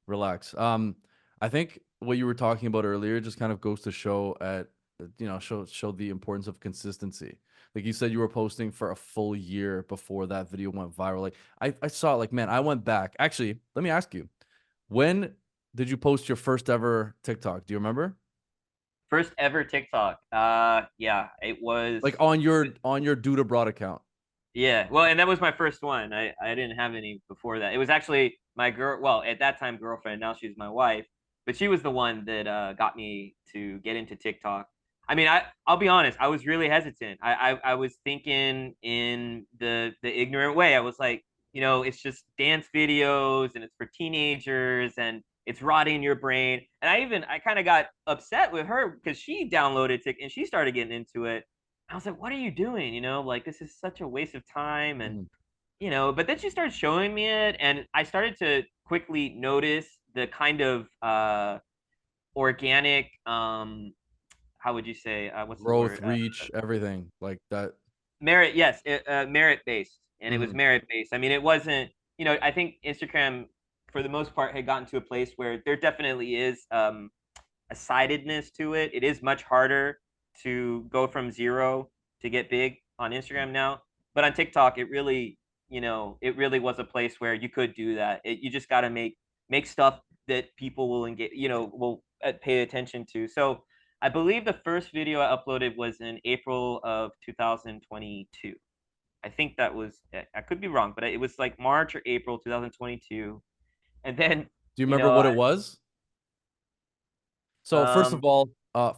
relax. I think what you were talking about earlier just kind of goes to show show the importance of consistency. Like you said, you were posting for a full year before that video went viral. Like I saw it, like, man, I went back. Actually, let me ask you, when did you post your first ever TikTok? Do you remember? First ever TikTok. Yeah, it was. Like on your Dude Abroad account. Yeah, well, and that was my first one. I didn't have any before that. It was actually my girl. Well, at that time, girlfriend. Now she's my wife, but she was the one that got me to get into TikTok. I mean, I'll be honest. I was really hesitant. I was thinking in the ignorant way. I was like, it's just dance videos and it's for teenagers and it's rotting your brain. And I kind of got upset with her because she downloaded TikTok and she started getting into it. I was like, what are you doing? Like this is such a waste of time. And, Mhm. but then she started showing me it and I started to quickly notice the kind of organic, how would you say, what's the Growth, word? reach, everything like that. Merit, yes, merit based. And it was Mhm. merit based. I mean, it wasn't, I think Instagram for the most part had gotten to a place where there definitely is a sidedness to it. It is much harder to go from zero to get big on Instagram now. But on TikTok, it really was a place where you could do that. You just got to make stuff that people will engage, will pay attention to. So I believe the first video I uploaded was in April of 2022. I think that was, I could be wrong, but it was like March or April 2022. And then, Do you you remember know, what it was? So um,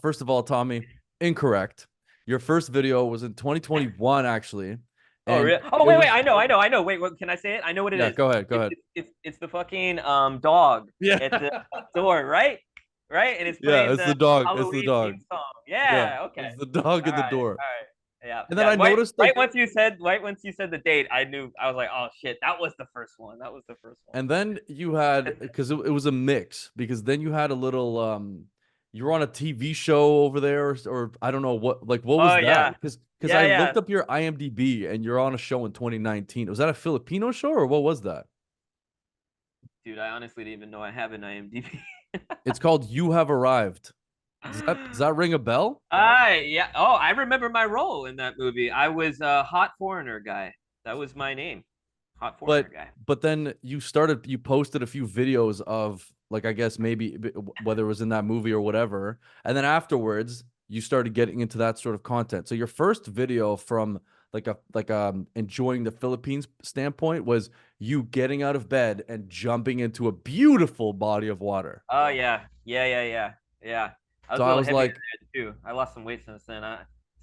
first of all, Tommy, incorrect. Your first video was in 2021, actually, oh, and really? Oh, it wait. was I know. Wait, what, can I say it? I know what it yeah. is. Go ahead, go ahead. It's the fucking dog Yeah, at the door, right? Right? And it's yeah. playing It's the the dog. It's the Halloween dog. theme song. Yeah, Yeah, okay. it's the dog All in the right. door. All right. Yeah. And then Yeah. I noticed like, Right once you said the date, I knew. I was like, oh shit, that was the first one. That was the first one. and then you had because it was a mix because then you had a little you were on a TV show over there or I don't know what was Oh that? yeah. Because I Yeah, yeah. looked up your IMDb and you're on a show in 2019. Was that a Filipino show or what was that? Dude, I honestly didn't even know I have an IMDb. It's called You Have Arrived. Does that ring a bell? Yeah. Oh, I remember my role in that movie. I was a hot foreigner guy. That was my name. Hot But foreigner guy. but then you posted a few videos of like I guess maybe whether it was in that movie or whatever, and then afterwards you started getting into that sort of content. So your first video from enjoying the Philippines standpoint was you getting out of bed and jumping into a beautiful body of water. Oh yeah. Yeah. I was So a I little was heavier like, then too. I lost some weight since then.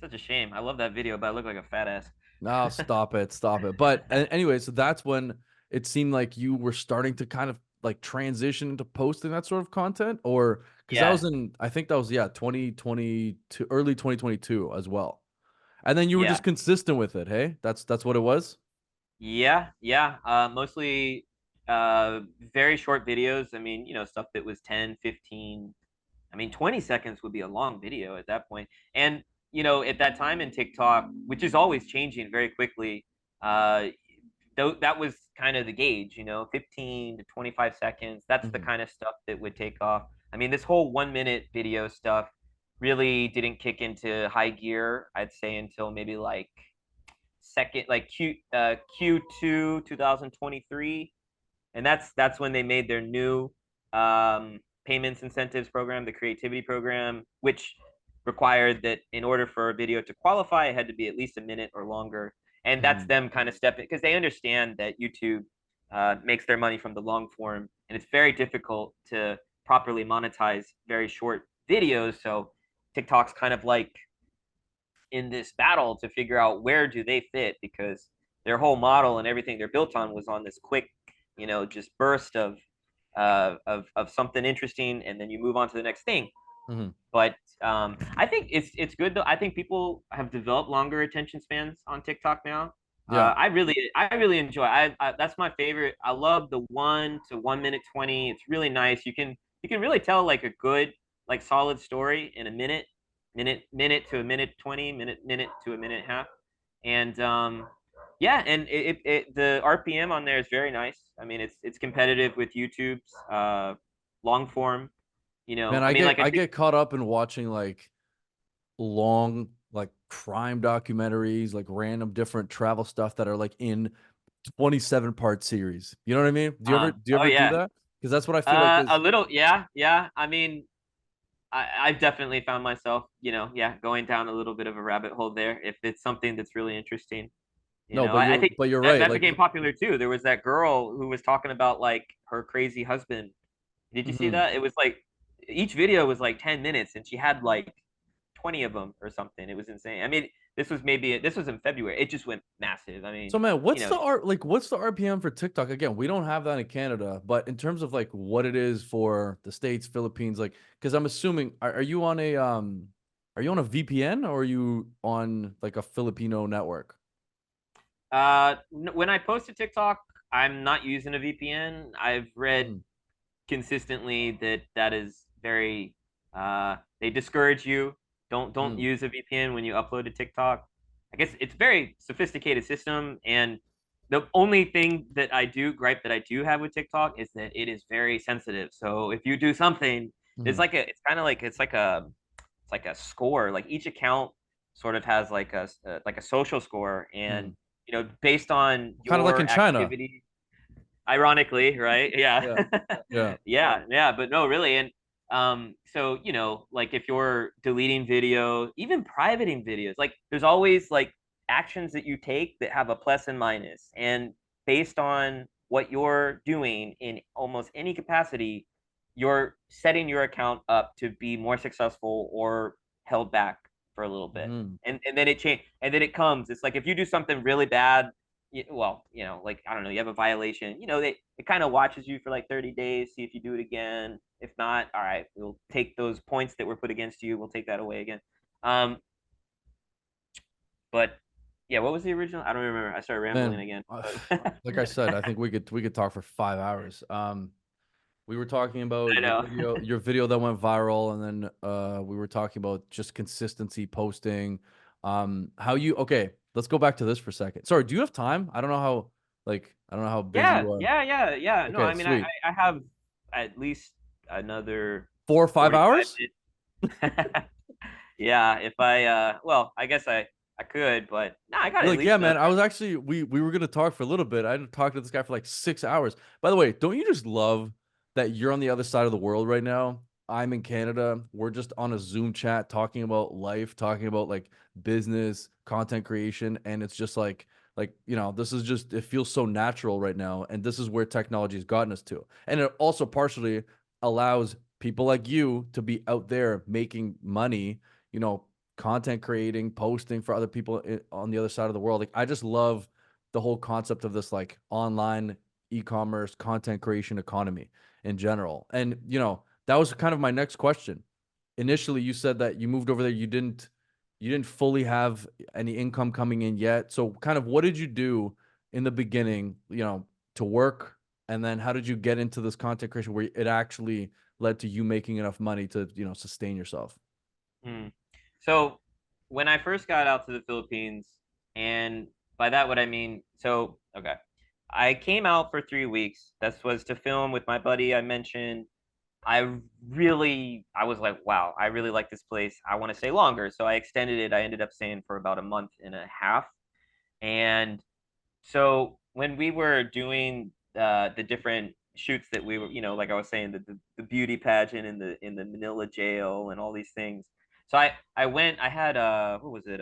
Such a shame. I love that video, but I look like a fat ass. no, stop it, stop it. But anyway, so that's when it seemed like you were starting to kind of like transition into posting that sort of content, or because that Yeah. was I think that was 2022, early 2022 as well. And then you were Yeah. just consistent with it. Hey, that's what it was. Yeah. Mostly very short videos. I mean, stuff that was 10, 15. I mean, 20 seconds would be a long video at that point. And, at that time in TikTok, which is always changing very quickly, uh, that was kind of the gauge, 15 to 25 seconds. That's the Mhm. kind of stuff that would take off. I mean, this whole 1 minute video stuff really didn't kick into high gear, I'd say, until maybe like Q2 2023, and that's when they made their new payments incentives program, the creativity program, which required that in order for a video to qualify, it had to be at least a minute or longer. And that's Mhm. them kind of stepping because they understand that YouTube makes their money from the long form, and it's very difficult to properly monetize very short videos. So TikTok's kind of like in this battle to figure out where do they fit because their whole model and everything they're built on was on this quick, just burst of something interesting, and then you move on to the next thing. Mhm. But I think it's good though. I think people have developed longer attention spans on TikTok now. Yeah. I really enjoy. That's my favorite. I love the 1 to 1 minute 20. It's really nice. You can really tell like a good like solid story in a minute to a minute 20, minute to a minute half, and yeah, and the RPM on there is very nice. I mean, it's competitive with YouTube's long form. Man, I I mean, get like I get caught up in watching like long like crime documentaries, like random different travel stuff that are like in 27 part series. You know what I mean? Do you oh ever do yeah, that? Because that's what I feel like a is little, yeah. I mean, I've definitely found myself, yeah, going down a little bit of a rabbit hole there if it's something that's really interesting. no, I think but you're that right. that Like became popular too. There was that girl who was talking about like her crazy husband. Did you see mhm. that? It was like each video was like 10 minutes and she had like 20 of them or something. It was insane. I mean, this was in February. It just went massive. I mean, So man, you know, what's the RPM for TikTok? Again, we don't have that in Canada, but in terms of like what it is for the States, Philippines, like because I'm assuming are you on a VPN or are you on like a Filipino network? when I post to TikTok, I'm not using a VPN. I've read Mhm. consistently that is very they discourage you. Don't Mhm. use a VPN when you upload to TikTok. I guess it's a very sophisticated system, and the only thing that I do gripe that I do have with TikTok is that it is very sensitive. So if you do something, Mhm. it's kind of like it's like a score. Like each account sort of has like a social score, and Mhm. based on Kind of like in your China. activity, ironically, right? Yeah. Yeah. Yeah. Yeah, but no, really. And So like if you're deleting video, even privating videos, like there's always like actions that you take that have a plus and minus, and based on what you're doing in almost any capacity, you're setting your account up to be more successful or held back for a little bit. Mhm. And then it change, and then it comes. It's like if you do something really bad, well, like I don't know, you have a violation. It kind of watches you for like 30 days, see if you do it again. If not, all right, we'll take those points that were put against you. We'll take that away again. Um, but yeah, what was the original? I don't remember. I started rambling Man, again. like I said, I think we could talk for 5 hours. We were talking about I know. your video that went viral, and then we were talking about just consistency posting. How you okay, let's go back to this for a second. Sorry, do you have time? I don't know how busy Yeah, you are. yeah, yeah, yeah. No, Okay, I mean, I sweet. I have at least another 4 or 5 hours? 45 minutes. Yeah, if well, I guess I could, but no, I got at Like, yeah, least man. another. I was actually we were gonna talk for a little bit. I had to talk to this guy for like 6 hours. By the way, don't you just love that you're on the other side of the world right now? I'm in Canada. We're just on a Zoom chat talking about life, talking about like business, content creation, and it's just this is just it feels so natural right now, and this is where technology has gotten us to. And it also partially allows people like you to be out there making money, you know, content creating, posting for other people on the other side of the world. Like I just love the whole concept of this like online e-commerce content creation economy in general. And that was kind of my next question. Initially, you said that you moved over there, you didn't fully have any income coming in yet. So kind of what did you do in the beginning, to work? And then how did you get into this content creation where it actually led to you making enough money to, sustain yourself? Hmm. So when I first got out to the Philippines, and by that what I mean, so okay, I came out for 3 weeks. This was to film with my buddy I mentioned. I was like, wow, I really like this place. I want to stay longer. So I extended it. I ended up staying for about a month and a half. And so when we were doing the different shoots that we were, like I was saying, the beauty pageant in the Manila jail and all these things. So I went. I had what was it?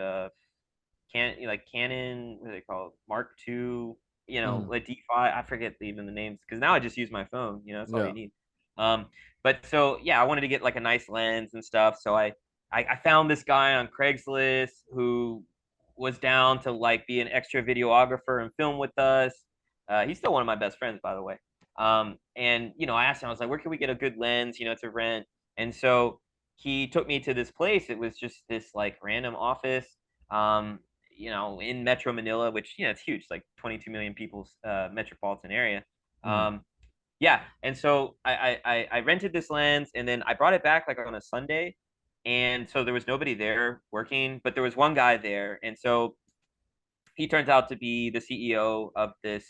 Canon, what are they called? Mark II. Mhm. Like D5. I forget even the names because now I just use my phone. That's all you Yeah. need. Um, but so yeah, I wanted to get like a nice lens and stuff. So I found this guy on Craigslist who was down to like be an extra videographer and film with us. He's still one of my best friends, by the way. And I asked him, I was like, where can we get a good lens, to rent? And so he took me to this place. It was just this like random office, um, in Metro Manila, which it's huge, it's like 22 million people's metropolitan area. Mm. Um, yeah, and so I rented this lens, and then I brought it back like on a Sunday, and so there was nobody there working, but there was one guy there, and so he turns out to be the CEO of this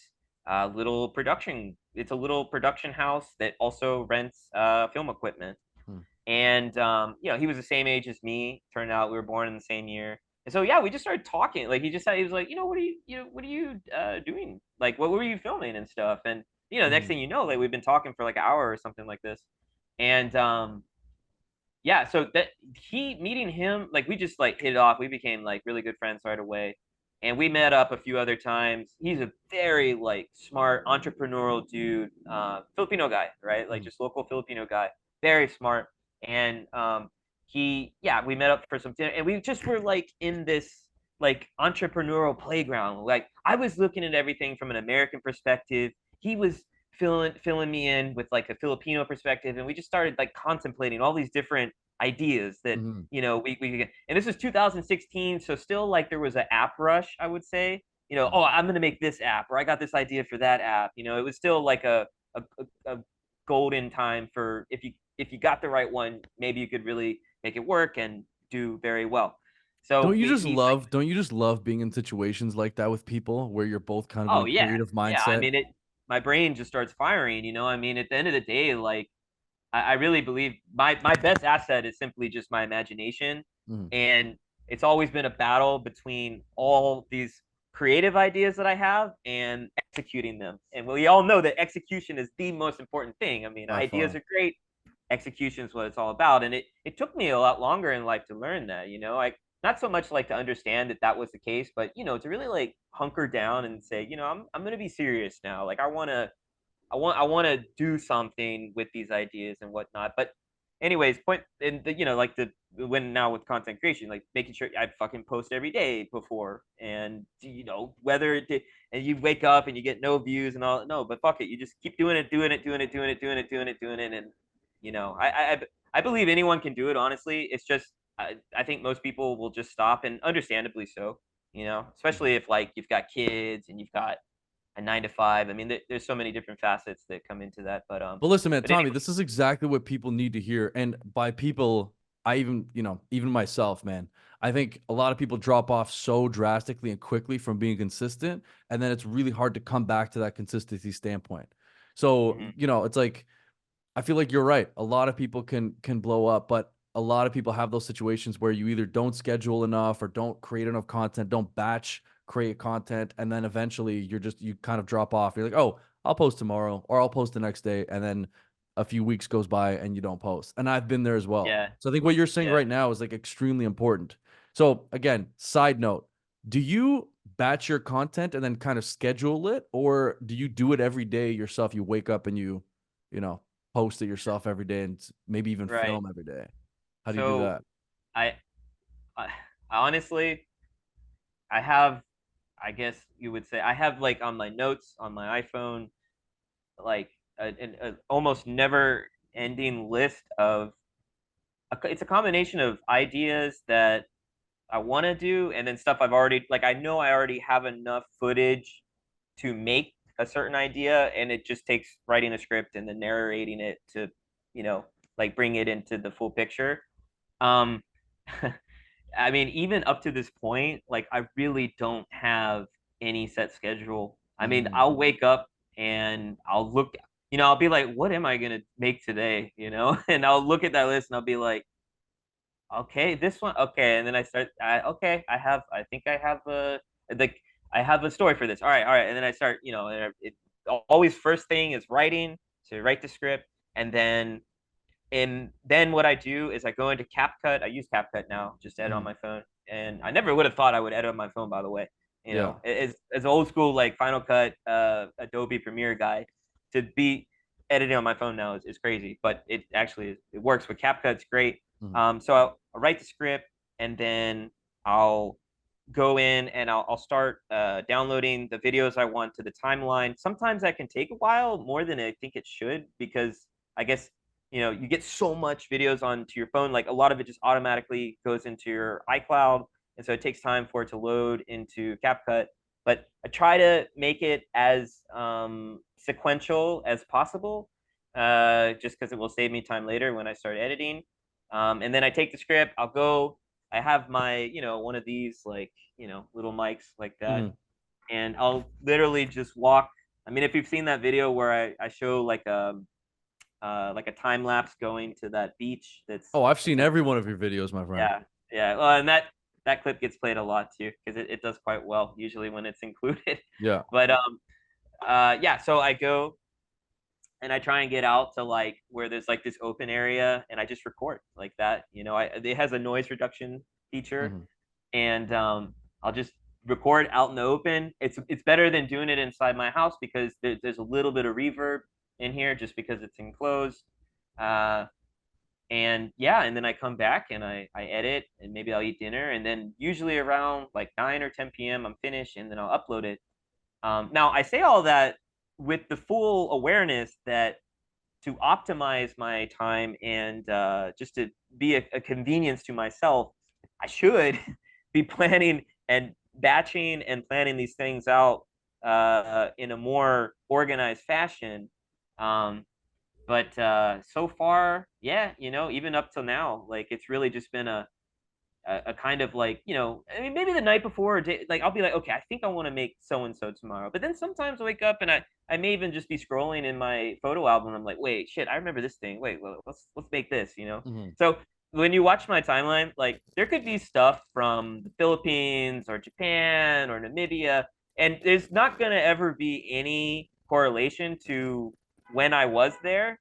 little production. It's a little production house that also rents film equipment. Mm. And he was the same age as me. Turned out we were born in the same year. And so yeah, we just started talking. Like he was like, what are you doing? Like what were you filming and stuff? And next Mhm. thing you know, like we've been talking for like an hour or something like this. And yeah, so that he meeting him, like we just like hit it off. We became like really good friends right away. And we met up a few other times. He's a very like smart entrepreneurial dude, Filipino guy, right? Like Mhm. just local Filipino guy, very smart. And yeah, we met up for some dinner, and we just were like in this like entrepreneurial playground. Like I was looking at everything from an American perspective. He was filling me in with like a Filipino perspective, and we just started like contemplating all these different ideas that Mhm. we could get. And this was 2016, so still like there was an app rush, I would say. Mm. Oh, I'm gonna make this app, or I got this idea for that app. It was still like a, a golden time for if you got the right one, maybe you could really make it work and do very well. So he's like, Don't you just love being in situations like that with people where you're both kind of in oh a yeah, creative yeah. I mindset? mean, my brain just starts firing. I mean, at the end of the day, like I really believe my best asset is simply just my imagination, Mhm. and it's always been a battle between all these creative ideas that I have and executing them. And we all know that execution is the most important thing. I mean, By ideas far. are great, execution is what it's all about. And it took me a lot longer in life to learn that, I not so much like to understand that that was the case, but to really like hunker down and say, I'm going to be serious now. Like I want to do something with these ideas and whatnot. But anyways, point and like the when now with content creation, like making sure I fucking post every day before, and whether and you wake up and you get no views and all, no, but fuck it, you just keep doing it, doing it, doing it, doing it, doing it, doing it, doing it, and I believe anyone can do it. Honestly, it's just I think most people will just stop, and understandably so. Especially if like you've got kids and you've got a 9 to 5. I mean, there's so many different facets that come into that. But listen, man, But Tommy, anyway, this is exactly what people need to hear. And by people, I even, even myself, man, I think a lot of people drop off so drastically and quickly from being consistent. And then it's really hard to come back to that consistency standpoint. So, mhm, it's like, I feel like you're right. A lot of people can blow up, but a lot of people have those situations where you either don't schedule enough or don't create enough content, don't batch create content, and then eventually you kind of drop off. You're like, oh, I'll post tomorrow or I'll post the next day, and then a few weeks goes by and you don't post. And I've been there as well. yeah, So I think what you're saying yeah. right now is like extremely important. So again, side note, do you batch your content and then kind of schedule it, or do you do it every day yourself? You wake up and you know, post it yourself every day and maybe even Right. film every day. How do you do So that? I, I honestly, I have, I guess you would say, I have like on my notes on my iPhone, like an almost never ending list of, it's a combination of ideas that I want to do, and then stuff I've already, like, I know I already have enough footage to make a certain idea, and it just takes writing a script and then narrating it to, you know, like bring it into the full picture. Um, I mean, even up to this point, like I really don't have any set schedule. I mean, Mm, I'll wake up and I'll look, I'll be like, what am I gonna make today? And I'll look at that list and I'll be like, okay, this one, okay, and then okay, I think I have like, I have a story for this. All right, and then I start, always first thing is writing, to write the script, and then what I do is I go into CapCut. I use CapCut now, just edit on mm, my phone, and I never would have thought I would edit on my phone. By the way, yeah. as old school like Final Cut, Adobe Premiere guy, to be editing on my phone now is crazy, but it actually it works. But CapCut's great. Mm, So I'll write the script, and then I'll go in and I'll start downloading the videos I want to the timeline. Sometimes that can take a while, more than I think it should, because I guess you get so much videos onto your phone. Like a lot of it just automatically goes into your iCloud, and so it takes time for it to load into CapCut. But I try to make it as sequential as possible, just because it will save me time later when I start editing. And then I take the script. I'll go. I have my, one of these like, little mics like that, mm. and I'll literally just walk. I mean, if you've seen that video where I show like a time lapse going to that beach, that's Oh, I've seen essentially, every one of your videos, my friend. yeah, yeah. Well, and that clip gets played a lot too, because it does quite well usually when it's included. Yeah. But yeah. So I go and I try and get out to like where there's like this open area, and I just record like that. It has a noise reduction feature, Hmm. and I'll just record out in the open. It's better than doing it inside my house, because there's a little bit of reverb in here just because it's enclosed. Uh, and yeah, and then I come back and I edit, and maybe I'll eat dinner, and then usually around like 9 or 10 p.m. I'm finished, and then I'll upload it. Now I say all that with the full awareness that to optimize my time, and just to be a convenience to myself, I should be planning and batching and planning these things out in a more organized fashion. Um, but so far, yeah, even up till now, like it's really just been a kind of like, I mean, maybe the night before, or day, like I'll be like, okay, I think I want to make so and so tomorrow. But then sometimes I wake up and I may even just be scrolling in my photo album. And I'm like, wait, shit, I remember this thing. Wait, well, let's make this. Hmm. So when you watch my timeline, like there could be stuff from the Philippines or Japan or Namibia, and there's not gonna ever be any correlation to when I was there.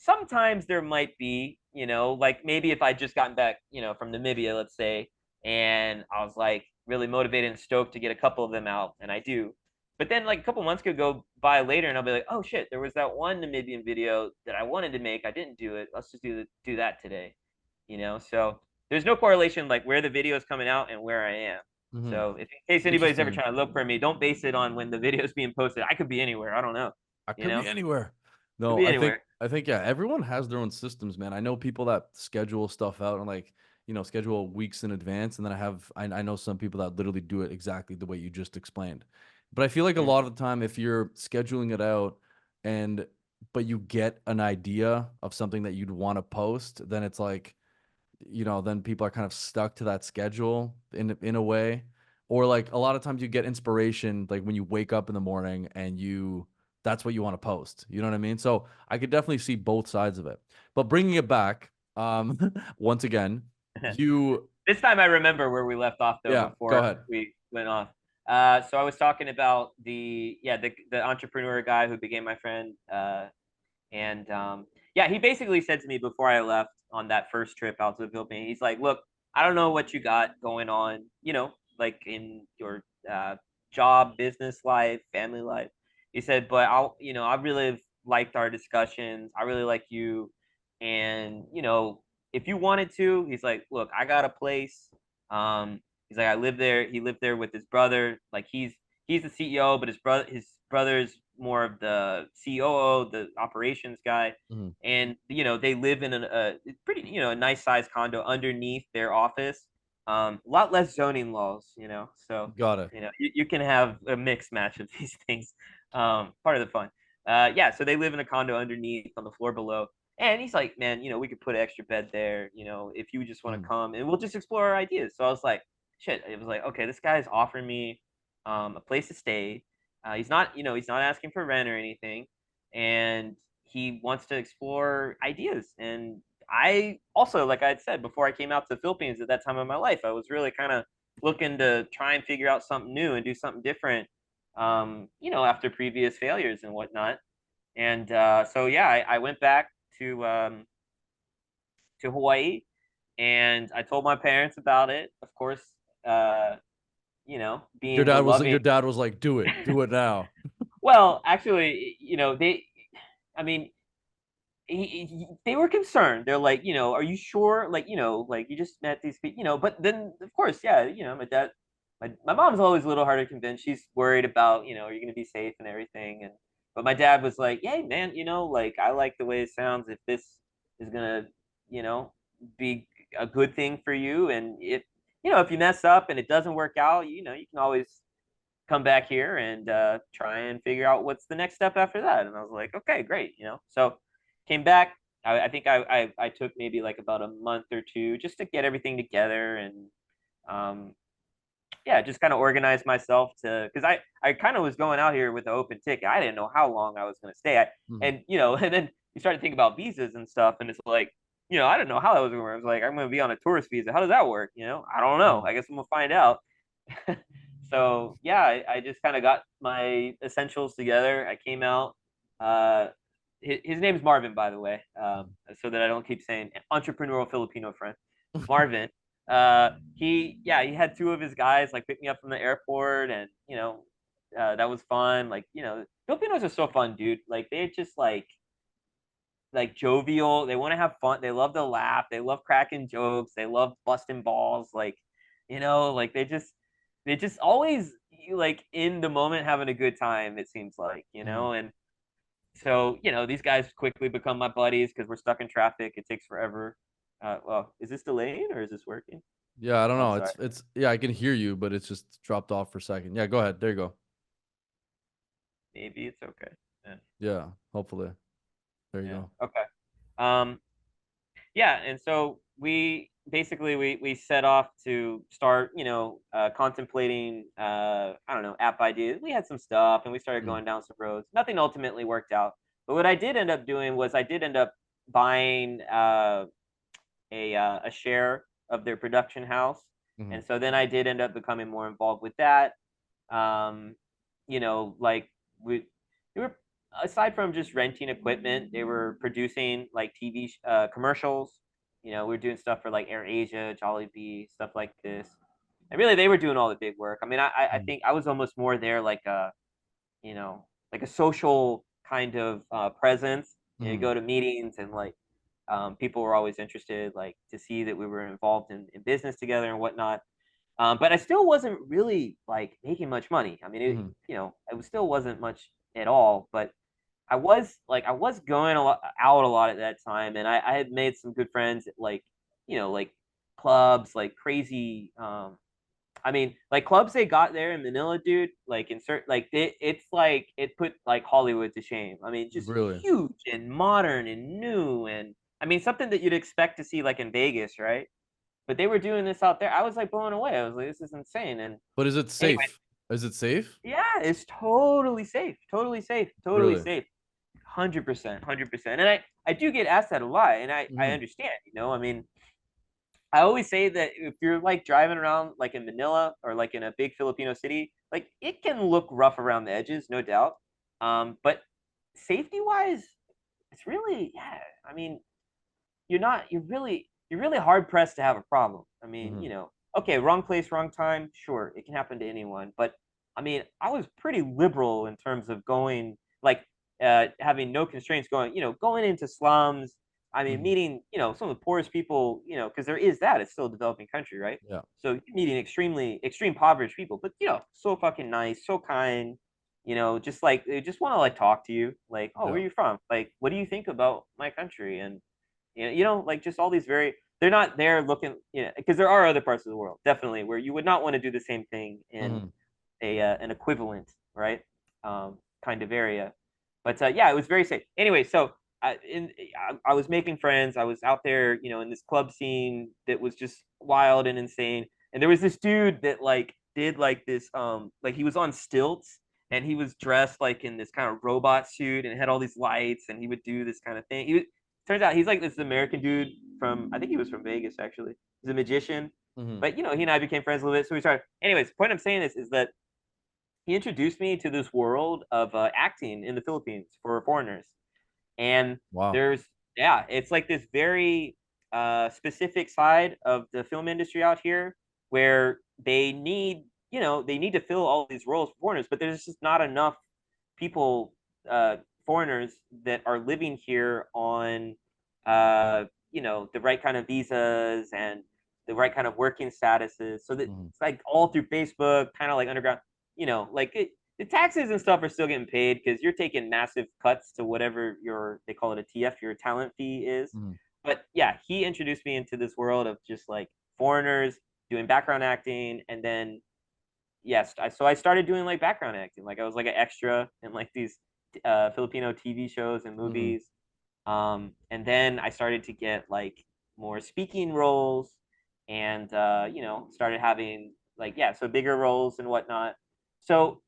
sometimes there might be, like maybe if I just gotten back, from Namibia, let's say, and I was like really motivated and stoked to get a couple of them out, and I do. But then like a couple months could go by later, and I'll be like, oh shit, there was that one Namibian video that I wanted to make, I didn't do it. Let's just do that today, So there's no correlation like where the video is coming out and where I am. Hmm. So if in case anybody's ever Interesting. trying to look for me, don't base it on when the video is being posted. I could be anywhere. I don't know. I You could be know, anywhere. could No, be I think anywhere. I think yeah, everyone has their own systems, man. I know people that schedule stuff out and like, schedule weeks in advance, and then I know some people that literally do it exactly the way you just explained. But I feel like a Mm. lot of the time if you're scheduling it out and but you get an idea of something that you'd want to post, then it's like then people are kind of stuck to that schedule in a way. Or like a lot of times you get inspiration like when you wake up in the morning and that's what you want to post. You know what I mean? So I could definitely see both sides of it. But bringing it back, once again, you This time I remember where we left off though yeah, go before ahead. we went off. So I was talking about the entrepreneur guy who became my friend. And yeah, he basically said to me before I left on that first trip out to the Philippines, he's like, "Look, I don't know what you got going on, like in your job, business life, family life." He said, "But I really liked our discussions. I really like you, and if you wanted to, he's like, look, I got a place. He's like, I live there. He lived there with his brother. Like he's the CEO, but his brother's more of the COO, the operations guy, Mhm. and they live in a pretty a nice sized condo underneath their office. A lot less zoning laws, so Got it. you can have a mixed match of these things. Part of the fun. Yeah, so they live in a condo underneath on the floor below. And he's like, man, we could put an extra bed there, if you just want to Mhm. come and we'll just explore our ideas. So I was like, shit, it was like, okay, this guy's offering me a place to stay. He's not asking for rent or anything. And he wants to explore ideas. And I also, like I had said before I came out to the Philippines at that time of my life, I was really kind of looking to try and figure out something new and do something different, after previous failures and whatnot. And so yeah, I went back to to Hawaii, and I told my parents about it. Of course, uh, Your being the dad was loving. your dad was like, "Do it. Do it now." Well, actually, I mean, they were concerned. They're like, are you sure? Like, like you just met these people, But then, of course, yeah, my dad, my mom's always a little harder to convince. She's worried about, are you going to be safe and everything? And but my dad was like, hey, man, like I like the way it sounds. If this is gonna, you know, be a good thing for you, and if you mess up and it doesn't work out, you can always come back here and try and figure out what's the next step after that. And I was like, okay, great, So came back. I think I took maybe like about a month or two just to get everything together and um, yeah, just kind of organize myself to because I kind of was going out here with an open ticket. I didn't know how long I was going to stay. Mhm. And and then you start to think about visas and stuff, and it's like I didn't know how that was going to work. I was like, I'm going to be on a tourist visa. How does that work? I don't know. Mhm. I guess I'm gonna find out. So yeah, I just kind of got my essentials together. I came out. Uh, his name's Marvin, by the way, so that I don't keep saying entrepreneurial Filipino friend, Marvin. He had two of his guys like pick me up from the airport, and that was fun. Like Filipinos are so fun, dude. Like they just like jovial. They want to have fun. They love to laugh. They love cracking jokes. They love busting balls. Like, like they just always like in the moment having a good time. It seems like, Mhm. and so these guys quickly become my buddies because we're stuck in traffic. It takes forever. Well, is this delaying or is this working? Yeah, I don't Oh, I'm know. sorry. It's yeah, I can hear you, but it's just dropped off for a second. Yeah, go ahead. There you go. Maybe it's okay. Yeah. Yeah, hopefully. There you Yeah. go. Okay. Um, yeah, and so we set off to start contemplating I don't know, app ideas. We had some stuff and we started Mhm. going down some roads. Nothing ultimately worked out, but what I did end up doing was I did end up buying a share of their production house, Mhm. and so then I did end up becoming more involved with that. um like we, we were. aside from just renting equipment, they were producing like TV commercials. You know, we were doing stuff for like AirAsia, Jollibee, stuff like this. And really, they were doing all the big work. I mean, I Mm, think I was almost more there like a, like a social kind of presence. You know, you mhm, go to meetings and like people were always interested, like to see that we were involved in business together and whatnot. But I still wasn't really like making much money. I mean, mhm, it was still wasn't much at all. But I was going out a lot at that time, and I had made some good friends at like, like clubs, like crazy. I mean, like clubs they got there in Manila, dude. Like insert, like it's like it put like Hollywood to shame. I mean, just really, huge and modern and new, and I mean something that you'd expect to see like in Vegas, right? But they were doing this out there. I was like blown away. I was like, this is insane. And but is it anyway, safe? Is it safe? yeah, it's totally safe, totally safe, totally Really? safe. 100%, 100%. And I do get asked that a lot, and I Mhm, understand. I mean, I always say that if you're like driving around like in Manila or like in a big Filipino city, like it can look rough around the edges, no doubt. But safety wise, it's really, yeah. I mean, you're really hard pressed to have a problem. I mean, mhm, okay, wrong place, wrong time, sure, it can happen to anyone. But I mean, I was pretty liberal in terms of going like having no constraints going, going into slums. I mean, mhm, meeting, some of the poorest people, because there is that. It's still a developing country, right? yeah, So you're meeting extreme poverty people, but so fucking nice, so kind, just like they just want to like talk to you, like, oh, where yeah, are you from? Like, what do you think about my country? And like just all these they're not there looking, because there are other parts of the world definitely where you would not want to do the same thing in mhm, an equivalent, right? Kind of area. But yeah, it was very safe. Anyway, so I was making friends. I was out there, in this club scene that was just wild and insane. And there was this dude that like did like this, like he was on stilts and he was dressed like in this kind of robot suit and had all these lights and he would do this kind of thing. Turns out he's like this American dude from, I think he was from Vegas actually. He's a magician. mhm, But he and I became friends a little bit. So we started. Anyways, the point I'm saying is that he introduced me to this world of acting in the Philippines for foreigners. And wow, there's, yeah, it's like this very specific side of the film industry out here where they need to fill all these roles for foreigners, but there's just not enough people, uh, foreigners that are living here on, the right kind of visas and the right kind of working statuses. So that mhm, it's like all through Facebook, kind of like underground, like the taxes and stuff are still getting paid because you're taking massive cuts to whatever they call it a TF, your talent fee is. mhm, But yeah, he introduced me into this world of just like foreigners doing background acting, and then yes, so I started doing like background acting. Like I was like an extra in like these Filipino TV shows and mhm, movies. And then I started to get like more speaking roles, and started having like, yeah, so bigger roles and whatnot. So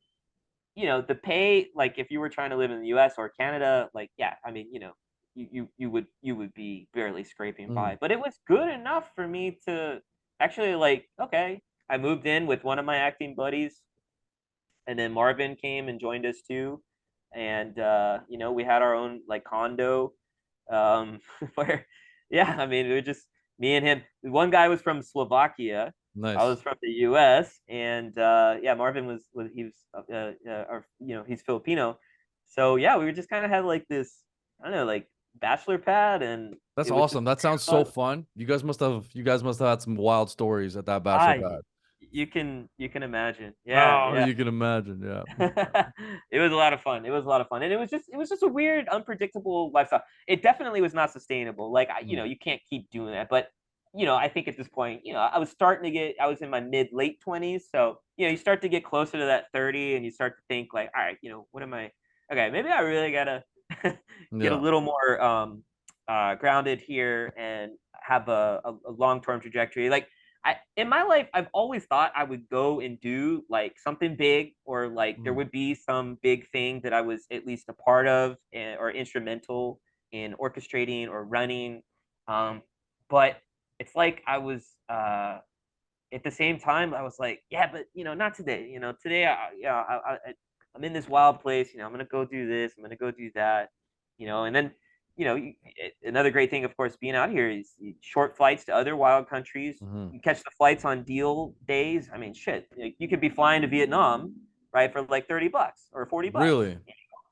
the pay, like if you were trying to live in the US or Canada, like, yeah, I mean, you would be barely scraping mhm, by. But it was good enough for me to actually like, okay, I moved in with one of my acting buddies, and then Marvin came and joined us too. And we had our own like condo, where, yeah, I mean, it was just me and him. One guy was from Slovakia. I was nice. from the U.S. and yeah, Marvin was he was or he's Filipino. So yeah, we were just kind of had like this, I don't know, like bachelor pad, and That's it was just awesome. That sounds so fun. fun. You guys must have had some wild stories at that bachelor Ah, pad. you can imagine. Yeah, Oh, yeah. you can imagine. Yeah. It was a lot of fun. It was a lot of fun, and it was just a weird, unpredictable lifestyle. It definitely was not sustainable. Like Mhm, you can't keep doing that. But I think at this point, I was in my mid late 20s, so you start to get closer to that 30, and you start to think like, all right, what am I? Okay, maybe I really gotta get a yeah. little more grounded here and have a long term trajectory. Like in my life, I've always thought I would go and do like something big, or like there Mhm, would be some big thing that I was at least a part of, or instrumental in orchestrating or running. Um, but it's like I was at the same time I was like, yeah, but not today. Today, yeah, I'm in this wild place. I'm gonna go do this. I'm gonna go do that. And then another great thing, of course, being out here is short flights to other wild countries. Hmm. You catch the flights on deal days. I mean, shit, you could be flying to Vietnam, right, for like $30 or $40. Really?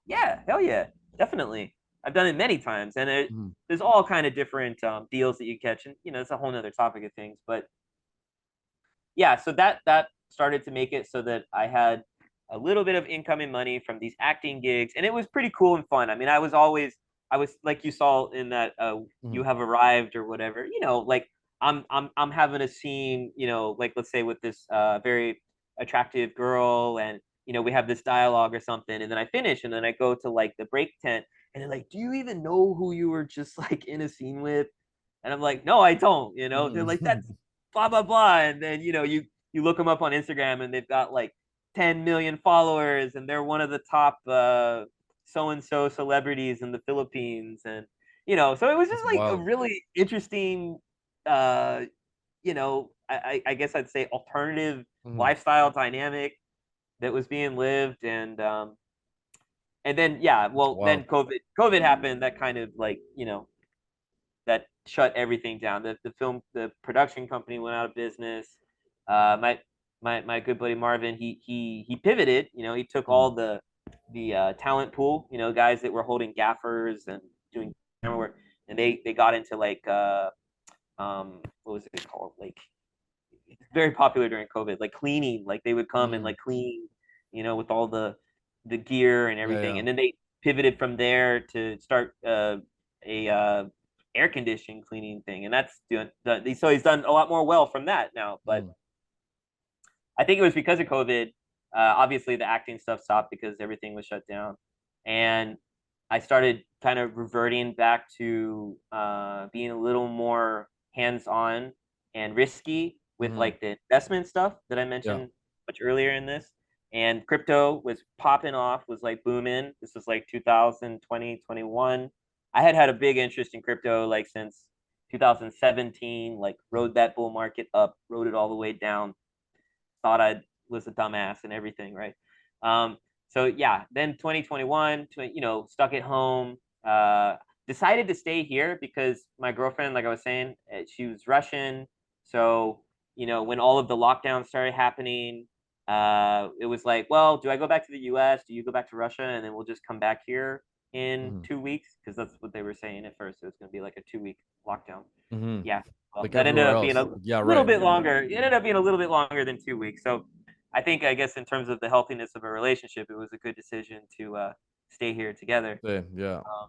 Yeah, hell yeah, definitely. I've done it many times, and Mhm. there's all kind of different deals that you catch, and it's a whole nother topic of things. But yeah, so that started to make it so that I had a little bit of incoming money from these acting gigs, and it was pretty cool and fun. I mean, I was like you saw in that you Mhm. have arrived or whatever. Like I'm having a scene, like let's say with this very attractive girl, and we have this dialogue or something, and then I finish, and then I go to like the break tent, and they're like, "Do you even know who you were just like in a scene with?" And I'm like, "No, I don't." They're like, "That's Mhm. blah blah blah," and then you look them up on Instagram, and they've got like 10 million followers, and they're one of the top so and so celebrities in the Philippines, and so it was That's just like a wild. really interesting, uh, I guess I'd say alternative Mhm. lifestyle dynamic that was being lived, and then yeah, That's well then wild. COVID happened, that kind of like that shut everything down. The production company went out of business. My good buddy Marvin, he pivoted. He took Mhm. all the talent pool. Guys that were holding gaffers and doing camera work, and they got into like what was it called? Like very popular during COVID, like cleaning. Like they would come and Mhm. like clean, with all the gear and Yeah, everything. yeah. And then they pivoted from there to start a air conditioning cleaning thing, and that's so he's done a lot more well from that now. But Mhm. I think it was because of COVID. Obviously, the acting stuff stopped because everything was shut down, and I started kind of reverting back to being a little more hands-on and risky with Mhm. like the investment stuff that I Yeah. mentioned much earlier in this. And crypto was popping off, was like booming. This was like 2020, 21. I had a big interest in crypto like since 2017, like Mhm. rode that bull market up, rode it all the way down, thought I was a dumbass and everything, right? Um, so yeah, then 2021, stuck at home. Uh, Decided to stay here because my girlfriend, like I was saying, she was Russian. So when all of the lockdowns started happening, it was like, well, do I go back to the U.S.? Do you go back to Russia, and then we'll just come back here in Mhm. 2 weeks? Because that's what they were saying at first. It was going to be like a 2 week lockdown. Mhm. Yeah. Well, Like that ended everywhere up being else. a Yeah, little right. bit longer. It ended up being a little bit longer than 2 weeks. So I guess in terms of the healthiness of a relationship, it was a good decision to stay here together. Same. Yeah. Um,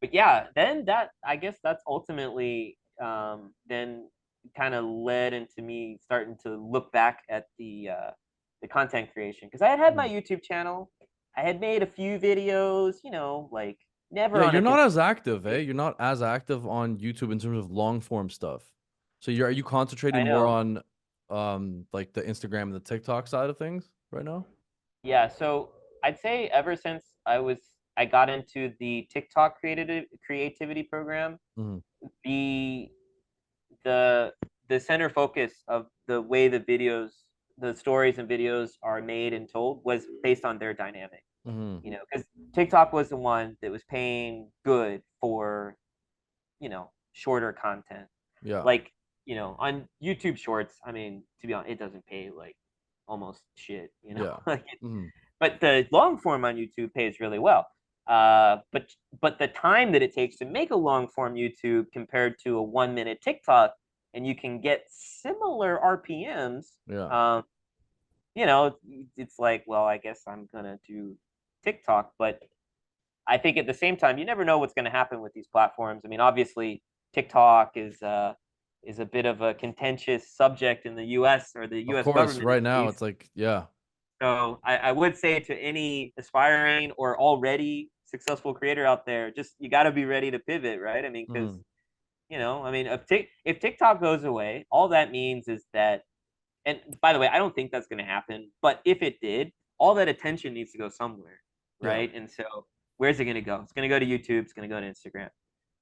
but yeah, then that I guess that's ultimately then kind of led into me starting to look back at the content creation, because I had my Mhm. YouTube channel. I had made a few videos, like never Yeah, on you're a not as consistent active, eh? basis. You're not as active on YouTube in terms of long form stuff. So are you concentrating I more know. on like the Instagram and the TikTok side of things right now? Yeah, so I'd say ever since I got into the TikTok creativity program, Mhm. the the the center focus of the way the stories and videos are made and told was based on their dynamic. Mhm. Because TikTok was the one that was paying good for shorter content. Yeah. Like on YouTube Shorts, I mean, to be honest, it doesn't pay like almost shit. Yeah. Like Mhm. but the long form on YouTube pays really well. But the time that it takes to make a long form YouTube compared to a 1 minute TikTok, and you can get similar RPMs. Yeah. Um, it's like, well, I guess I'm gonna do TikTok, but I think at the same time, you never know what's going to happen with these platforms. I mean, obviously, TikTok is a bit of a contentious subject in the U.S., or the Of U.S. course, government at right now least. it's like, yeah. So I would say to any aspiring or already successful creator out there, just you got to be ready to pivot, right? I mean, because Mhm. I mean, if TikTok goes away, all that means is that, and by the way, I don't think that's going to happen, but if it did, all that attention needs to go somewhere, Yeah. right? And so where's it going to go? It's going to go to YouTube. It's going to go to Instagram,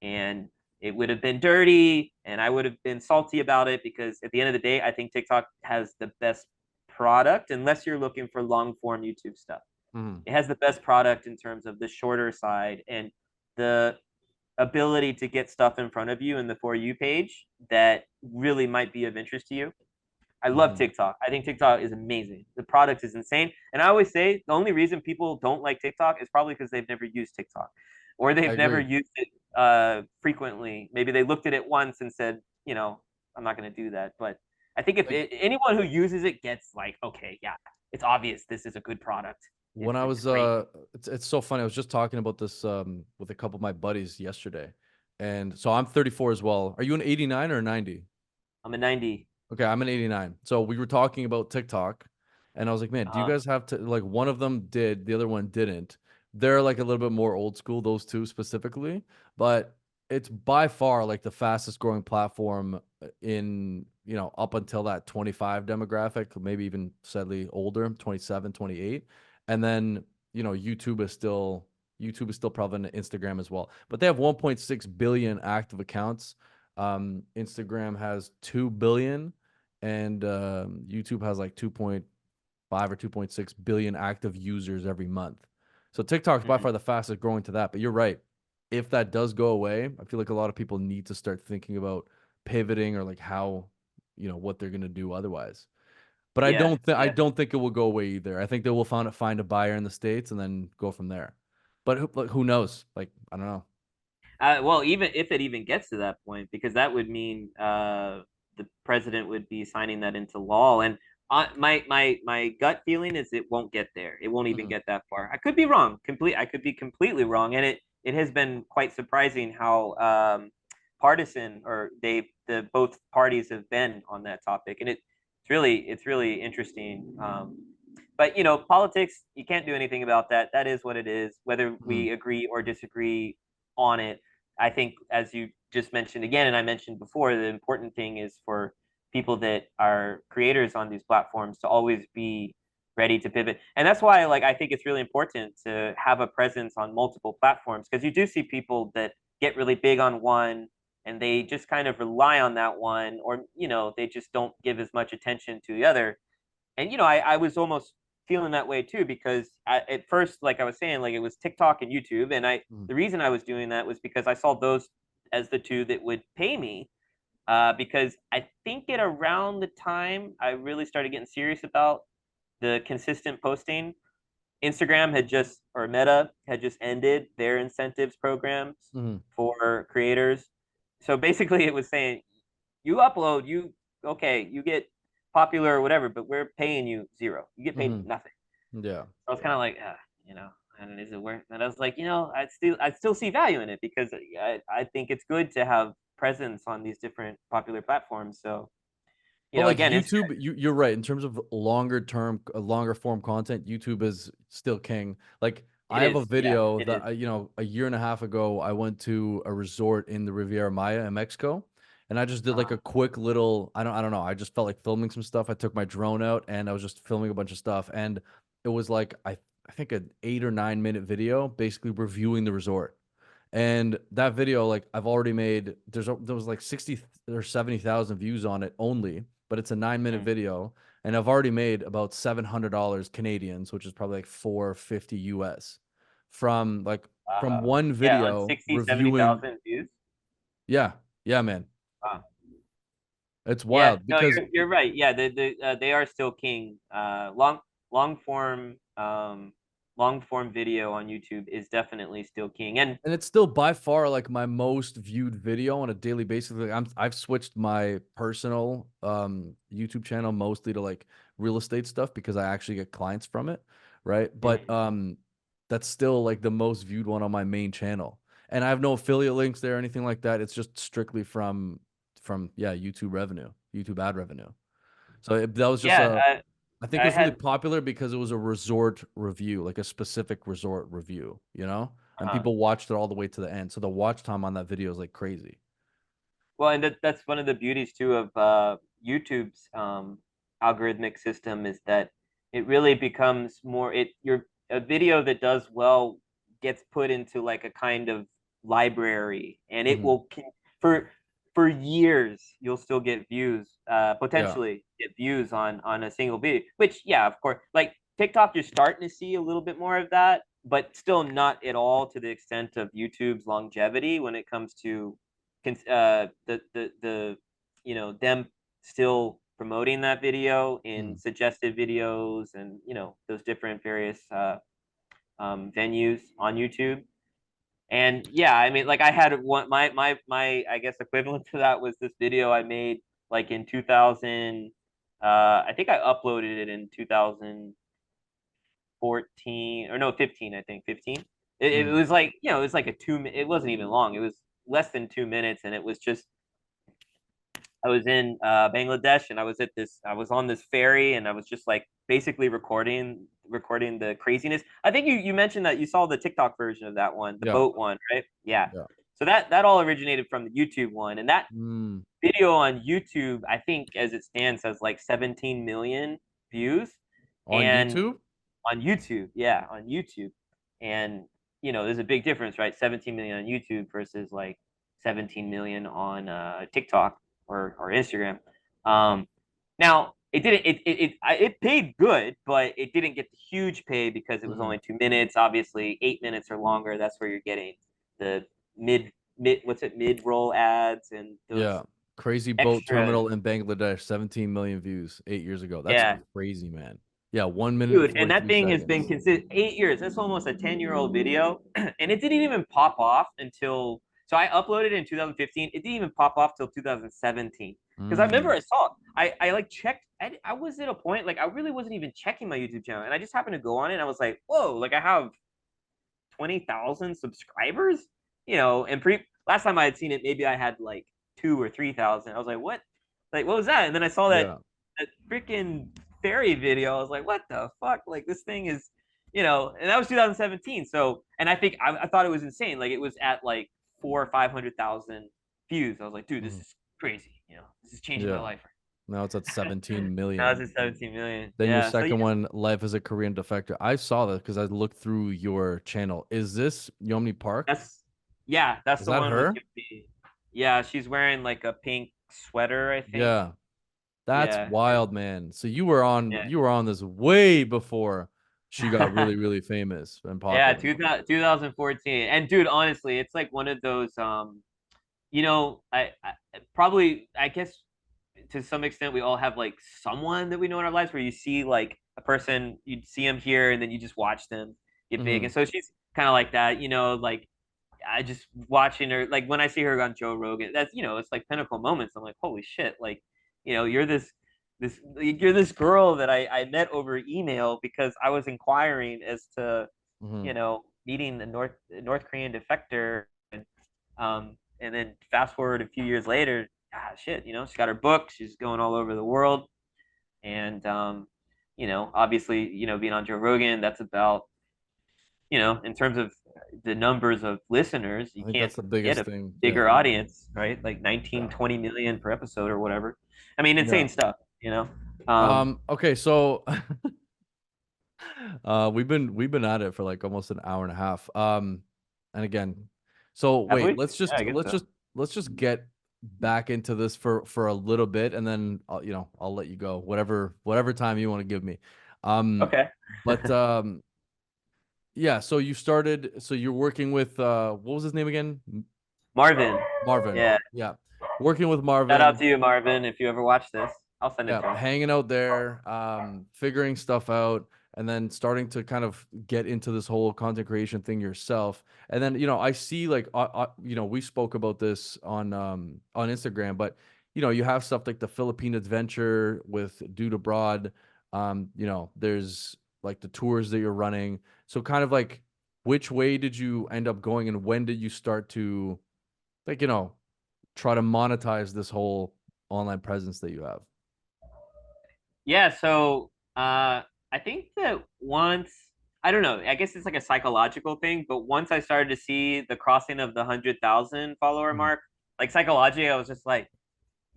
and it would have been dirty, and I would have been salty about it, because at the end of the day, I think TikTok has the best product unless you're looking for long form YouTube stuff. Mhm. It has the best product in terms of the shorter side and the ability to get stuff in front of you in the For You page that really might be of interest to you. I love Mhm. TikTok. I think TikTok is amazing. The product is insane. And I always say the only reason people don't like TikTok is probably because they've never used TikTok or I they've never agree. used it frequently. Maybe they looked at it once and said, I'm not going to do that. But I think if Like anyone who uses it gets like, okay, yeah, it's obvious this is a good product. when I It's was great. it's so funny. I was just talking about this with a couple of my buddies yesterday. And so I'm 34 as well. Are you an 89 or a 90? I'm a 90. Okay, I'm an 89. So we were talking about TikTok, and I was like, man, do you Uh, guys have to like one of them did, the other one didn't. They're like a little bit more old school, those two specifically, but it's by far like the fastest growing platform in, up until that 25 demographic, maybe even sadly older, 27, 28. And then, YouTube is still prevalent in Instagram as well. But they have 1.6 billion active accounts. Instagram has 2 billion and YouTube has like 2.5 or 2.6 billion active users every month. So TikTok's by mhm. far the fastest growing to that. But you're right. If that does go away, I feel like a lot of people need to start thinking about pivoting or like how, what they're gonna do otherwise. But Yeah, I yeah. don't think it will go away either. I think they will find a buyer in the States and then go from there. But who knows? Like, I don't know. Well, even if it even gets to that point, because that would mean the president would be signing that into law. And my gut feeling is it won't get there. It won't even Mhm. get that far. I could be wrong. I could be completely wrong. And it has been quite surprising how partisan or the both parties have been on that topic. And it's really interesting. But politics, you can't do anything about that. That is what it is. Whether Mhm. we agree or disagree on it, I think, as you just mentioned again, and I mentioned before, the important thing is for people that are creators on these platforms to always be ready to pivot. And that's why, like, I think it's really important to have a presence on multiple platforms because you do see people that get really big on one and they just kind of rely on that one, or they just don't give as much attention to the other. And I was almost feeling that way too because at first, like I was saying, like it was TikTok and YouTube, and Mhm. the reason I was doing that was because I saw those as the two that would pay me. Because I think at around the time I really started getting serious about the consistent posting, Instagram had just or Meta had just ended their incentives programs Mhm. for creators. So basically, it was saying you upload, you get popular or whatever, but we're paying you zero. You get paid Mhm. nothing. Yeah. So I was kind of like, you know, and is it worth? And I was like, I still see value in it because I think it's good to have presence on these different popular platforms. So But like again, Instagram, YouTube, you're right. In terms of longer term, longer form content, YouTube is still king. Like it I have a is, yeah, video it is. that a year and a half ago, I went to a resort in the Riviera Maya in Mexico, and I just did like Uh, a quick little. I don't know. I just felt like filming some stuff. I took my drone out and I was just filming a bunch of stuff, and it was like I think an 8 or 9 minute video, basically reviewing the resort. And that video, like I've already made, there was like 60 or 70,000 views on it only, but it's a 9 minute mm, video, and I've already made about $700 Canadians, which is probably like 450 US, from from one yeah, on video 60, reviewing. 70,000 views. Yeah, yeah, man, Wow. it's Yeah, wild no, because you're right. Yeah, they are still king. Long form long form video on YouTube is definitely still king. And and it's still by far like my most viewed video on a daily basis. Like I've switched my personal YouTube channel mostly to like real estate stuff because I actually get clients from it, right? But mm, that's still like the most viewed one on my main channel. And I have no affiliate links there or anything like that. It's just strictly from yeah, YouTube revenue, YouTube ad revenue. So that was just yeah, a I think it I was really had popular because it was a resort review, like a specific resort review, and uh, people watched it all the way to the end. So the watch time on that video is like crazy. well, and that's one of the beauties too of YouTube's algorithmic system is that it really becomes more your a video that does well gets put into like a kind of library, and it Hmm. for for years you'll still get views, Yeah. potentially get views on a single video. Which, yeah, of course, like TikTok, you're starting to see a little bit more of that, but still not at all to the extent of YouTube's longevity when it comes to the them still promoting that video in Mm. suggested videos and those different various venues on YouTube. And yeah, I mean, like I had one my I guess equivalent to that was this video I made like in 2000. I think I uploaded it in 2014 or no 15. I think 15. It Mm. was like it was like a it wasn't even long. It was less than 2 minutes, and it was just I was in Bangladesh, and I was on this ferry, and I was just like basically recording the craziness. I think you mentioned that you saw the TikTok version of that one, the Yeah. boat one, right? Yeah. Yeah. So that all originated from the YouTube one, and that Mm. video on YouTube, I think as it stands, has like 17 million views, On and YouTube? on YouTube, yeah, on YouTube. And there's a big difference, right? 17 million on YouTube versus like 17 million on TikTok or Instagram. Um, Now it didn't it paid good, but it didn't get the huge pay because it was Mhm. only 2 minutes. Obviously, 8 minutes or longer, that's where you're getting the mid roll ads and those Yeah. Crazy boat extra. terminal in Bangladesh, 17 million views 8 years ago. That's Yeah, crazy, man. Yeah, 1 minute and dude, and that 43 thing has been seconds. consistent 8 years. That's almost a 10-year-old video, and it didn't even pop off until. So I uploaded it in 2015. It didn't even pop off till 2017 because I remember Mm. I saw it. I like checked. I was at a point like I really wasn't even checking my YouTube channel, and I just happened to go on it. And I was like, whoa, like I have 20,000 subscribers. And last time I had seen it, maybe I had like 2 or 3,000. I was like, what? Like, what was that? And then I saw Yeah. that freaking fairy video. I was like, what the fuck? Like, this thing is, and that was 2017. So, and I think I thought it was insane. Like, it was at like 400,000 or 500,000 views. I was like, dude, this Mhm. is crazy. This is changing my Yeah. life. Now it's at 17 Now it's million. at 17 million. Then your Yeah. So yeah, second one, Life as a Korean Defector. I saw that because I looked through your channel. Is this Yeonmi Park? that's Is the that one with her? Yuki. Yeah, she's wearing like a pink sweater, I think. Yeah. That's Yeah, wild, man. So yeah, you were on this way before she got really, really famous and yeah. popular. 2014. And dude, honestly, it's like one of those. I probably, I guess, to some extent, we all have like someone that we know in our lives where you see like a person, you see them here, and then you just watch them get big. Hmm. And so she's kind of like that. Like I just watching her, like when I see her on Joe Rogan, that's it's like pinnacle moments. I'm like, holy shit, like you're this girl that I met over email because I was inquiring as to Hmm. meeting the North Korean defector, and then fast forward a few years later, shit, she's got her book, she's going all over the world, and obviously, being on Joe Rogan, that's about in terms of the numbers of listeners, I you think can't that's the get biggest a thing. Yeah. bigger audience, right? Like 19, 20 million per episode or whatever. I mean, Yeah. insane stuff. Um, Okay, so we've been at it for like almost an hour and a half. And again, so have we? wait, let's Yeah, just I guess let's so. just let's just get back into this for a little bit, and then I'll let you go, whatever time you want to give me. Um, Okay. but yeah, so you're working with what was his name again? Marvin. Marvin. Yeah. Yeah. Working with Shout out Marvin. to you, Marvin, if you ever watch this. I'll send it Yeah, to him. hanging out there, figuring stuff out, and then starting to kind of get into this whole content creation thing yourself. And then, I see like, we spoke about this on Instagram, but you have stuff like the Philippine Adventure with Dude Abroad. There's like the tours that you're running. So kind of like, which way did you end up going, and when did you start to like, try to monetize this whole online presence that you have? Yeah, so I think that once I don't know, I guess it's like a psychological thing, but once I started to see the crossing of the 100,000 follower Mhm. mark, like psychologically, I was just like,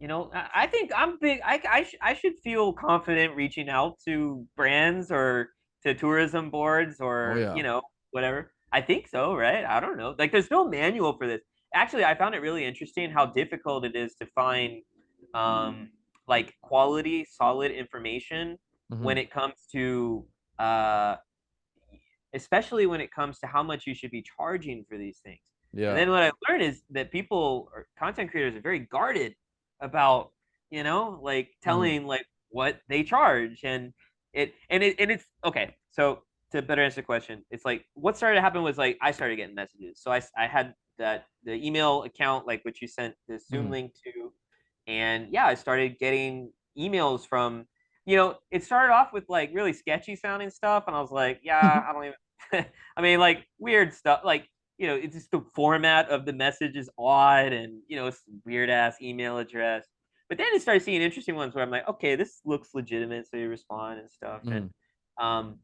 I think I'm big. I should feel confident reaching out to brands or to tourism boards Oh or yeah. whatever. I think so, right? I don't know. Like, there's no manual for this. actually, I found it really interesting how difficult it is to find like quality, solid information when Hmm. it comes to uh, especially when it comes to how much you should be charging for these things. And Yeah. then what I learned is that people or content creators are very guarded about, like Hmm. telling like what they charge. And it's okay. So to better answer the question, it's like what started to happen was like I started getting messages. So I had the email account like which you sent the Zoom Hmm. link to, and yeah, I started getting emails from, it started off with like really sketchy sounding stuff, and I was like, yeah, I don't even. I mean, like weird stuff, like it's just the format of the message is odd, and it's weird ass email address. But then I started seeing interesting ones where I'm like, okay, this looks legitimate, so you respond and stuff, and Hmm. um,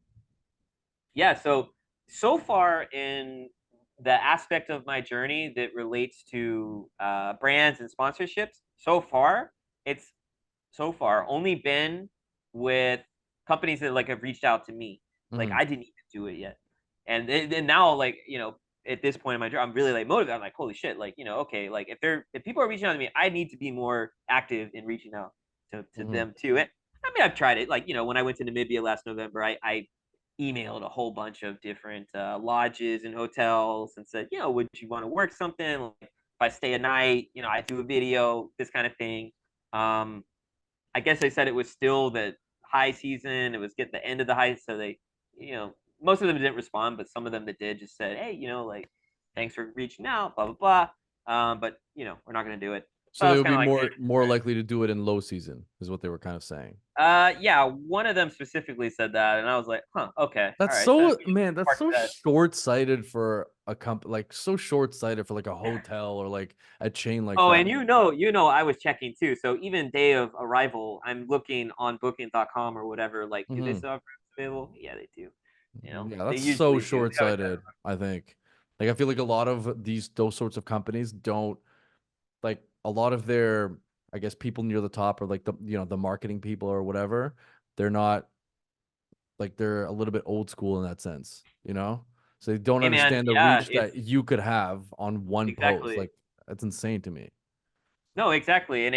yeah. So far in the aspect of my journey that relates to brands and sponsorships, it's so far only been with companies that like have reached out to me. Like Hmm. I didn't even do it yet, and now like at this point in my job, I'm really like motivated. I'm like, holy shit, like okay, like if people are reaching out to me, I need to be more active in reaching out to Hmm. them too. And I mean, I've tried it. Like when I went to Namibia last November, I emailed a whole bunch of different lodges and hotels and said, would you want to work something? Like, if I stay a night, I do a video, this kind of thing. Um, I guess they said it was still the high season. It was getting the end of the high, so they, most of them didn't respond, but some of them that did just said, "Hey, like, thanks for reaching out, blah blah blah." But we're not gonna do it. So So I they was would kind be of like, more likely to do it in low season, is what they were kind of saying. yeah. One of them specifically said that, and I was like, huh, okay, all That's right. So so, we just man, that's parked so that. short-sighted for a company, like so short-sighted for like a hotel or like a chain like Oh, that. and I was checking too. So even day of arrival, I'm looking on booking.com or whatever, like, do they Hmm. still have rooms available? Yeah, they do. Yeah, They that's so usually do. They always have. short-sighted, I think. Like I feel like a lot of those sorts of companies don't, like a lot of their, I guess, people near the top or like the marketing people or whatever, they're not, like they're a little bit old school in that sense, you know? So they don't Hey man, understand the yeah, reach it's that you could have on one post. exactly. Like that's insane to me. No, exactly. And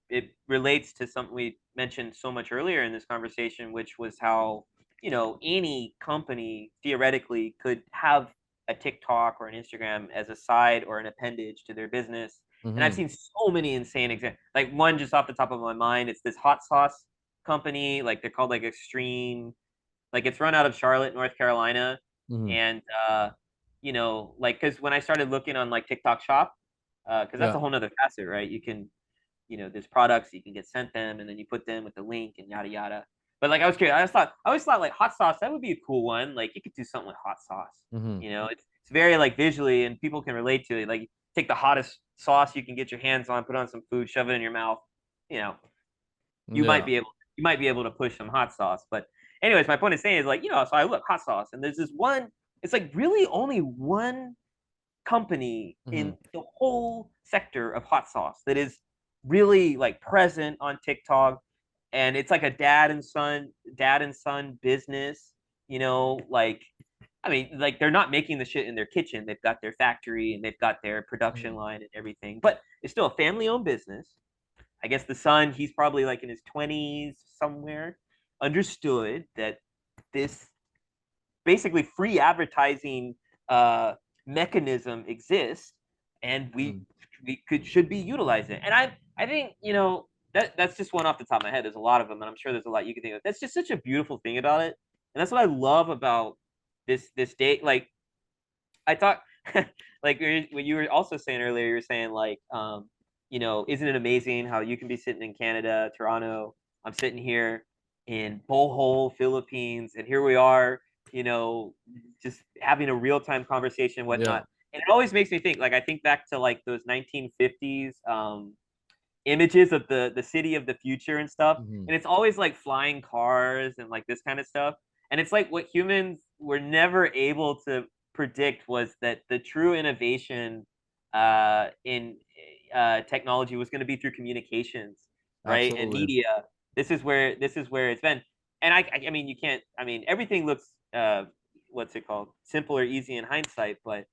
it relates to something we mentioned so much earlier in this conversation, which was how, any company theoretically could have a TikTok or an Instagram as a side or an appendage to their business. And I've Hmm. seen so many insane examples. Like one just off the top of my mind, it's this hot sauce company, like they're called like Extreme, like it's run out of Charlotte, North Carolina. Hmm. And like because when I started looking on like TikTok Shop, because that's Yeah. a whole nother facet, right? You can, there's products you can get sent them, and then you put them with the link and yada yada. But like I was curious, I always thought like hot sauce that would be a cool one. Like you could do something with hot sauce. Hmm. It's very like visually, and people can relate to it. Like take the hottest sauce you can get your hands on, put on some food, shove it in your mouth. You know, you might Yeah. be able you might be able to push some hot sauce. But anyways, my point is saying is like, so I look hot sauce, and there's this one, it's like really only one company Hmm. in the whole sector of hot sauce that is really like present on TikTok, and it's like a dad and son business, like I mean, like they're not making the shit in their kitchen. They've got their factory and they've got their production Hmm. line and everything, but it's still a family-owned business. I guess the son, he's probably like in his 20s somewhere, understood that this basically free advertising uh, mechanism exists, and we Hmm. we could should be utilizing it. And I think that's just one off the top of my head. There's a lot of them, and I'm sure there's a lot you can think of. That's just such a beautiful thing about it, and that's what I love about this day. Like I thought, like what you were also saying earlier, you were saying like, isn't it amazing how you can be sitting in Canada, Toronto, I'm sitting here in Bohol, Philippines, and here we are, you know, just having a real time conversation and Yeah. whatnot. And it always makes me think, like I think back to like those 1950s images of the city of the future and stuff, Hmm. and it's always like flying cars and like this kind of stuff. And it's like what humans were never able to predict was that the true innovation in technology was going to be through communications, right, and Absolutely. media. This is where it's been. And I mean you can't, I mean everything looks what's it called, simple or easy in hindsight, but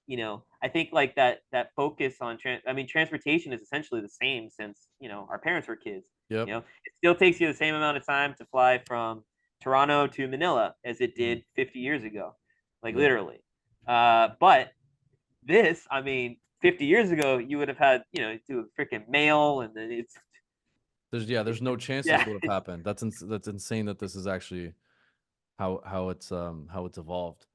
I think like that focus on I mean, transportation is essentially the same since our parents were kids. Yep. It still takes you the same amount of time to fly from Toronto to Manila as it Mhm. did 50 years ago, like Yep. literally. But this, I mean, 50 years ago, you would have had do a freaking mail, and then There's no chance this yeah, would have happened. That's insane that this is actually how it's evolved.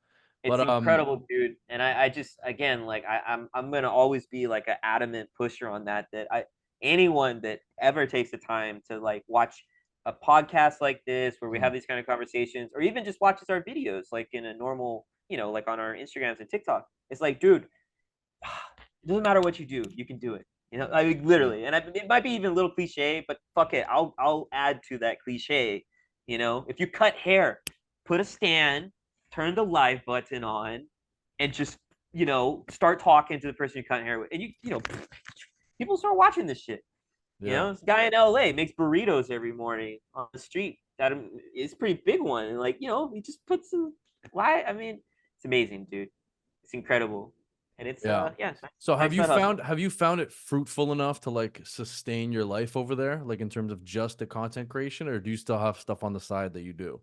it's But incredible, dude. And I just again like I'm gonna always be like an adamant pusher on that I anyone that ever takes the time to like watch a podcast like this where we mhm, have these kind of conversations, or even just watches our videos like in a normal, like on our Instagrams and TikTok. It's like, dude, it doesn't matter what you do, you can do it. I mean, yeah, literally, and it might be even a little cliche, but fuck it, I'll add to that cliche. If you cut hair, put a stand, turn the live button on, and just start talking to the person you cut hair with, and people start watching this shit. yeah, This guy in LA makes burritos every morning on the street. That is a pretty big one, and like he just puts some live. I mean, it's amazing, dude. It's incredible, and it's yeah. yeah, So nice side hustle. have you found it fruitful enough to like sustain your life over there, like in terms of just the content creation, or do you still have stuff on the side that you do?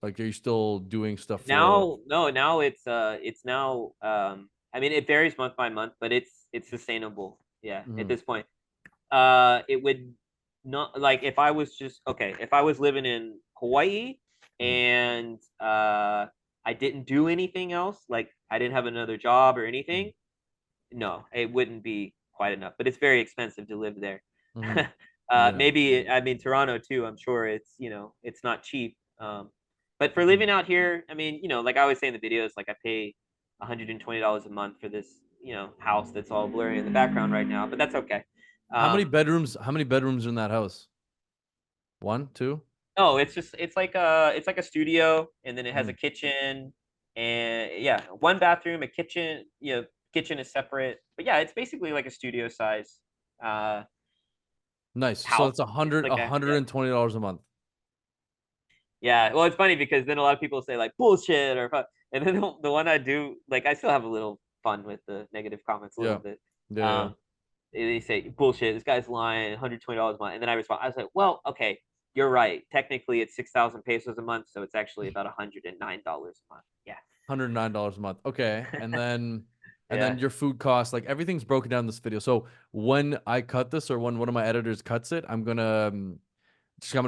Like, are you still doing stuff for? Now, no, now it's now I mean it varies month by month, but it's sustainable. Yeah, at Mhm, this point. It would not, like, if I was just okay, if I was living in Hawaii mhm, and I didn't do anything else, like I didn't have another job or mhm, anything, no, it wouldn't be quite enough. But it's very expensive to live there. mhm. Yeah. Maybe I mean Toronto too. I'm sure it's not cheap. But for Mhm. living out here, I mean, like I always say in the videos, like I pay $120 a month for this house that's all blurry in the background right now. But that's okay. Um, How many bedrooms in that house? One, two? no, it's like a studio, and then it has a Mhm. kitchen, and yeah, one bathroom, a kitchen. Kitchen is separate, but yeah, it's basically like a studio size uh Nice. So house. it's It's like a a hundred yeah. and $20 a month. Yeah, well, it's funny because then a lot of people say like bullshit or and then the one I do, like, I still have a little fun with the negative comments a little Yeah. bit. Yeah, yeah. Um, they say bullshit. This guy's lying. $120 a month, and then I respond. I was like, well, okay, you're right. Technically, it's 6,000 pesos a month, so it's actually about $109 a month. Yeah, $109 a month. Okay. And yeah. then your food costs, like everything's broken down in this video. So when I cut this or when one of my editors cuts it, I'm gonna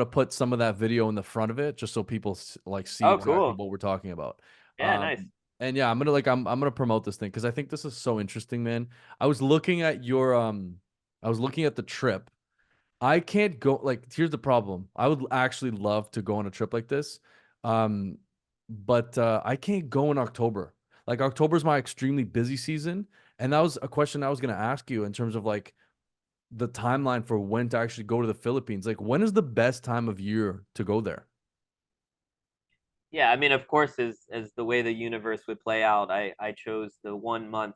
put some of that video in the front of it just so people like see Oh, exactly cool. what we're talking about. Yeah, nice. And yeah, I'm gonna promote this thing because I think this is so interesting, man. I was looking at your I was looking at the trip. I can't go, like, here's the problem. I would actually love to go on a trip like this. Um, but I can't go in October. Like October is my extremely busy season, and that was a question I was gonna ask you in terms of like the timeline for when to actually go to the Philippines. Like when is the best time of year to go there? Yeah, I mean, of course, as the way the universe would play out, I chose the 1 month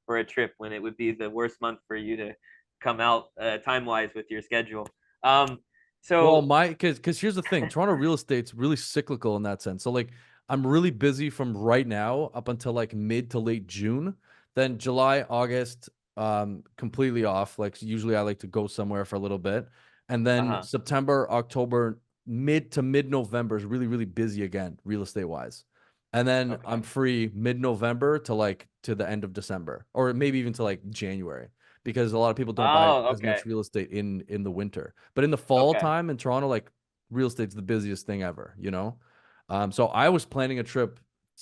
for a trip when it would be the worst month for you to come out time wise with your schedule. Um, Well, so my because here's the thing, Toronto real estate's really cyclical in that sense. So like I'm really busy from right now up until like mid to late June. Then July, August, completely off. Like usually I like to go somewhere for a little bit. And then uh-huh. September, October, mid to mid November is really, really busy again, real estate wise. And then Okay. I'm free mid-November to like to the end of December, or maybe even to like January, because a lot of people don't buy Oh, as okay. much real estate in the winter. But in the fall Okay. time in Toronto, like real estate's the busiest thing ever, you know? So I was planning a trip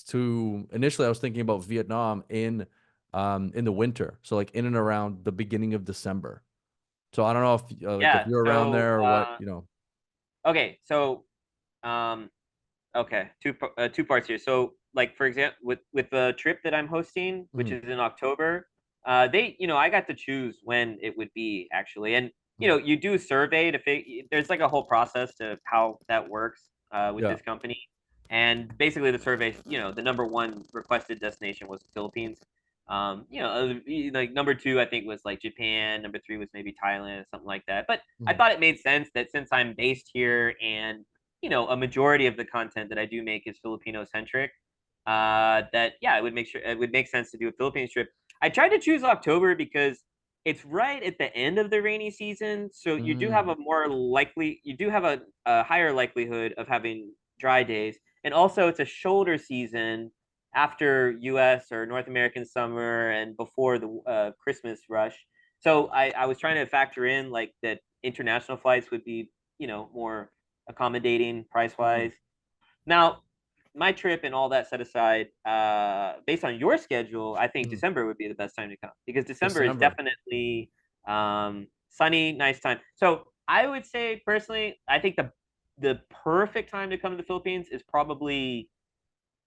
to initially I was thinking about Vietnam in the winter. So like in and around the beginning of December. So I don't know if like if Yeah. you're around So there or what, you know. okay. So um okay, two parts here. So, like, for example, with the trip that I'm hosting, which Mhm, is in October, I got to choose when it would be actually, and mhm. you do a survey to there's like a whole process to how that works with Yeah. this company, and basically the survey, the number one requested destination was the Philippines. Like number two, I think was like Japan. Number three was maybe Thailand or something like that. But I Mhm, thought it made sense that since I'm based here and a majority of the content that I do make is Filipino centric. that yeah, it would make sense to do a Philippines trip. I tried to choose October because it's right at the end of the rainy season, so Mm, you do have a higher likelihood of having dry days, and also it's a shoulder season after U.S. or North American summer and before the Christmas rush. So I was trying to factor in like that international flights would be more accommodating price mm, wise. Now, my trip and all that set aside, based on your schedule, I think mm. December would be the best time to come because December is December. definitely sunny, nice time. So I would say personally, I think the perfect time to come to the Philippines is probably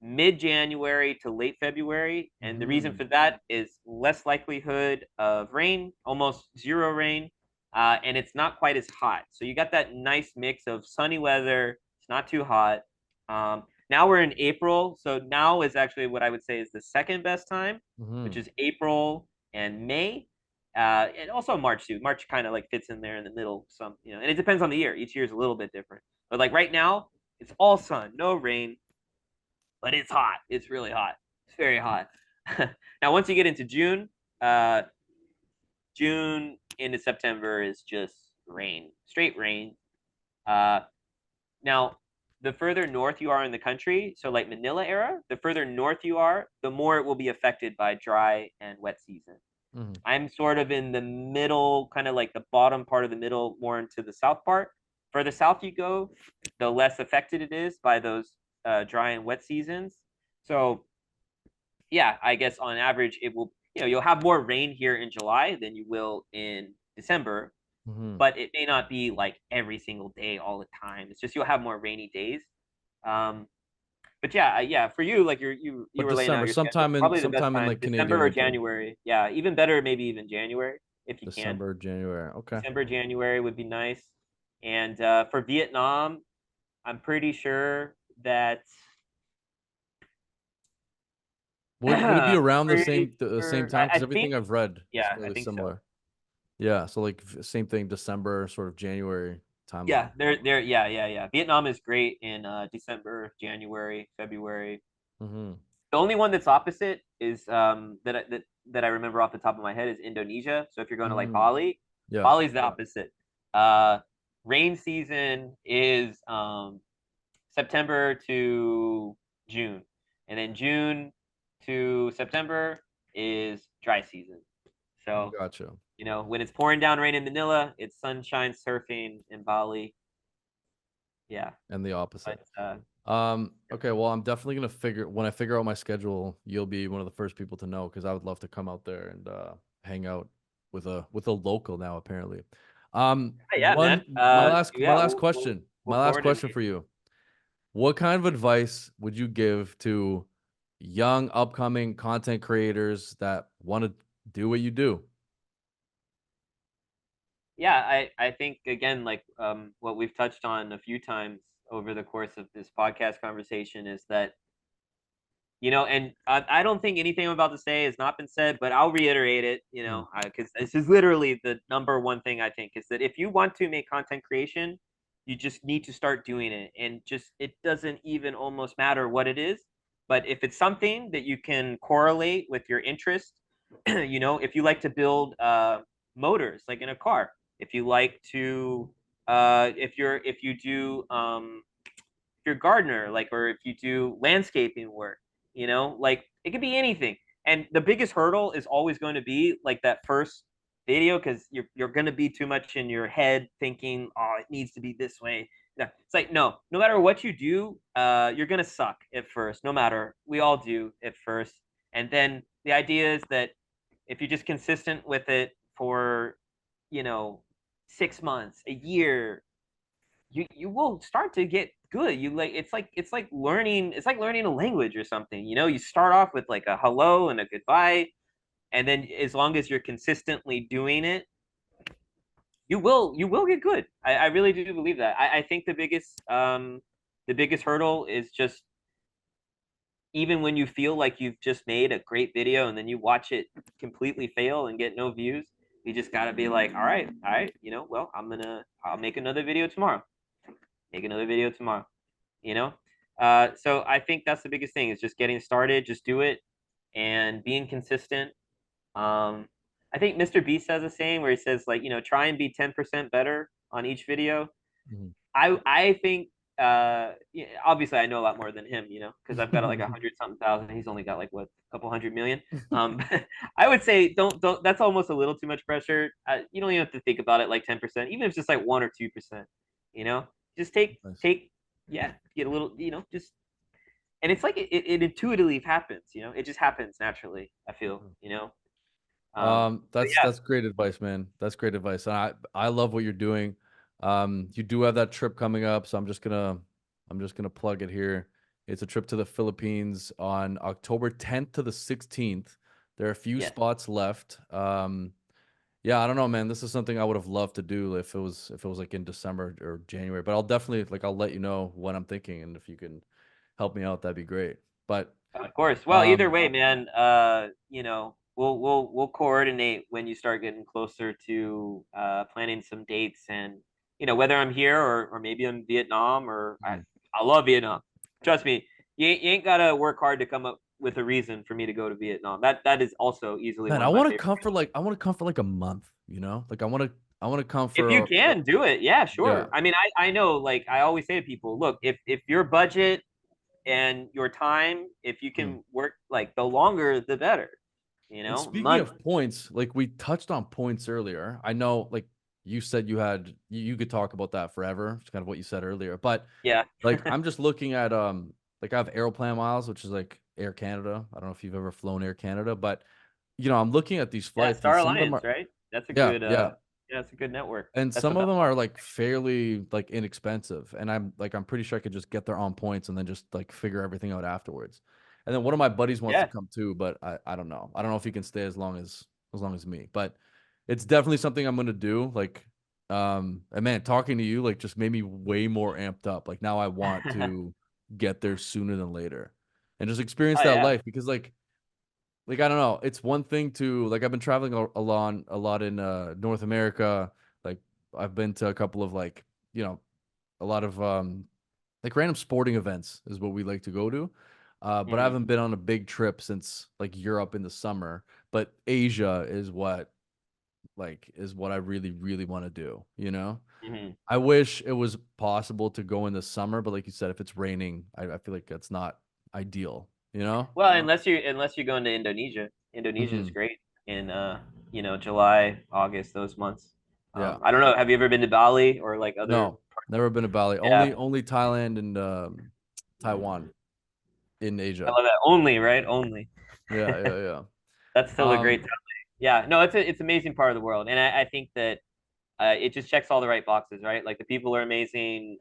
mid-January to late February, and the reason Mm, for that is less likelihood of rain, almost zero rain, and it's not quite as hot. So you got that nice mix of sunny weather. It's not too hot. Now we're in April, so now is actually what I would say is the second best time, which mm. is April and May. And also March too. March kind of like fits in there in the middle, and it depends on the year. Each year is a little bit different. But like right now, it's all sun, no rain, but it's hot. It's really hot. It's very hot. Now, once you get into June, uh, June into September is just rain, straight rain. Uh, Now, the further north you are in the country, so like Manila era, the further north you are, the more it will be affected by dry and wet season. Mm, I'm sort of in the middle, kind of like the bottom part of the middle, more into the south part. Further south you go, the less affected it is by those dry and wet seasons. So yeah, I guess on average it will, you'll have more rain here in July than you will in December, mm. but it may not be like every single day all the time. It's just you'll have more rainy days. Um, but yeah, yeah, for you, like you But were laying out December, your schedule. Probably the best sometime in time, like Canadian December or winter. January. Yeah, even better, maybe even January if you can. December, January. Okay. December, January would be nice. And for Vietnam, I'm pretty sure that Would it be around pretty the same sure. time? I Because everything think, I've read is yeah, I fairly think so. similar. Yeah, so like same thing, December, sort of January Yeah, timeline. yeah. Vietnam is great in December, January, February. Hmm. The only one that's opposite is that I remember off the top of my head is Indonesia. So if you're going to like Hmm. Bali, Yeah, Bali's the opposite. Uh, Rain season is September to June, and then June to September is dry season. So gotcha. when it's pouring down rain in Manila, it's sunshine surfing in Bali. Yeah, And the opposite. but Okay, well, I'm definitely gonna figure when I figure out my schedule, you'll be one of the first people to know because I would love to come out there and hang out with a local now, apparently. yeah, man. My Yeah, last we'll question. My look last forward to question meeting. for you. What kind of advice would you give to young upcoming content creators that want to do what you do? Yeah, I think again, like what we've touched on a few times over the course of this podcast conversation is that and I don't think anything I'm about to say has not been said, but I'll reiterate it, Mm, because this is literally the number one thing I think is that if you want to make content creation, you just need to start doing it. And just, it doesn't even almost matter what it is. But if it's something that you can correlate with your interest, if you like to build motors, like in a car, if you like to, if you do, if you're a gardener, like, or if you do landscaping work, like it could be anything. And the biggest hurdle is always going to be like that first video because you're going to be too much in your head thinking, oh, it needs to be this way. No, it's like no matter what you do, you're going to suck at first. No matter, we all do at first. And then the idea is that if you're just consistent with it for, you know, 6 months, a year, you will start to get good. You like it's like learning a language or something. You start off with like a hello and a goodbye, and then as long as you're consistently doing it, you will get good. I really do believe that. I think the biggest hurdle is just even when you feel like you've just made a great video and then you watch it completely fail and get no views, you just gotta be like, all right, well, I'll make another video tomorrow. Make another video tomorrow. you know So I think that's the biggest thing is just getting started, just do it and being consistent. Um, I think Mr. Beast has a saying where he says like, try and be 10% better on each video. Mhm. I think yeah, obviously I know a lot more than him, because I've got like 100 something thousand. He's only got like what, a couple 100 million. I would say don't. That's almost a little too much pressure. You don't even have to think about it like 10%, even if it's just like 1 or 2%. You know, just Nice. yeah, get a little, just and it's like it intuitively happens. It just happens naturally. I feel, but That's great advice, man. That's great advice. And I love what you're doing. You do have that trip coming up, so I'm just gonna plug it here. It's a trip to the Philippines on October 10th to the 16th. There are a few yeah. spots left. Yeah, I don't know, man. This is something I would have loved to do if it was like in December or January. But I'll definitely like I'll let you know what I'm thinking, and if you can help me out, that'd be great. But Of course. Well, either um, way, man, we'll coordinate when you start getting closer to planning some dates, and whether I'm here or maybe I'm in Vietnam, or mhm. I love Vietnam. Trust me, you ain't gotta work hard to come up with a reason for me to go to Vietnam. That is also easily Man, one of my favorite. I want to come for like a month, you know? Like I want to come If you for can do it, yeah, yeah. sure. I mean, I know, like I always say to people, look, if your budget and your time, if you Mhm. can work, like the longer the better. And speaking Month. of points, like we touched on points earlier. I know like you said you could talk about that forever. It's kind of what you said earlier. But Yeah. like I'm just looking at like I have Aeroplan miles, which is like Air Canada. I don't know if you've ever flown Air Canada, but I'm looking at these Yeah, flights and Star some of them Alliance, are right? That's a yeah, good yeah. yeah, it's a good network. And That's some what of Bell. them are like fairly like inexpensive. And I'm pretty sure I could just get there on points and then just like figure everything out afterwards. And then one of my buddies wants to Yeah. come too, but I don't know. I don't know if he can stay as long as me. But it's definitely something I'm gonna do. Like and man, talking to you like just made me way more amped up. Like now I want to get there sooner than later and just experience Oh that yeah. life because like I don't know. It's one thing to like I've been traveling a lot in North America. Like I've been to a couple of like, you know, a lot of like random sporting events is what we like to go to. But I Hmm. haven't been on a big trip since like Europe in the summer. But Asia is what I really, really want to do, you know? Hmm. I wish it was possible to go in the summer, but like you said, if it's raining, I feel like that's not ideal, you know? Well, unless you're going to Indonesia. Indonesia is Hmm. great in July, August, those months. Yeah. I don't know. Have you ever been to Bali or like other? No, never been to Bali. Yeah, Only Thailand and Taiwan in I Asia. love that. Only, right? Only. Yeah, yeah, yeah. That's still a great Um, time. Yeah, no, it's an amazing part of the world, and I think that it just checks all the right boxes, right? Like the people are amazing.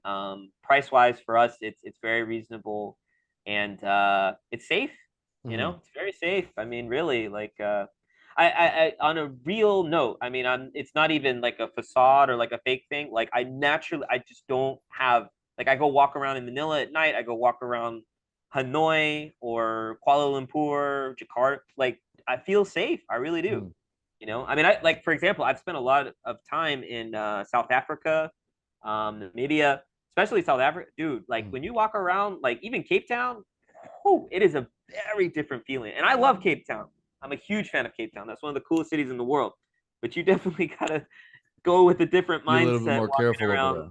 Price wise for us, it's very reasonable, and it's safe. mhm, It's very safe. I mean, really, like I on a real note, I mean, it's not even like a facade or like a fake thing. Like I just don't have like I go walk around in Manila at night. I go walk around Hanoi or Kuala Lumpur, Jakarta. Like I feel safe. I really do. mhm, I mean, I like for example, I've spent a lot of time in South Africa, Namibia, especially South Africa. Dude, like mhm. when you walk around, like even Cape Town, whew, it is a very different feeling. And I love Cape Town. I'm a huge fan of Cape Town. That's one of the coolest cities in the world. But you definitely gotta go with a different Be a little bit mindset more walking careful over around. there.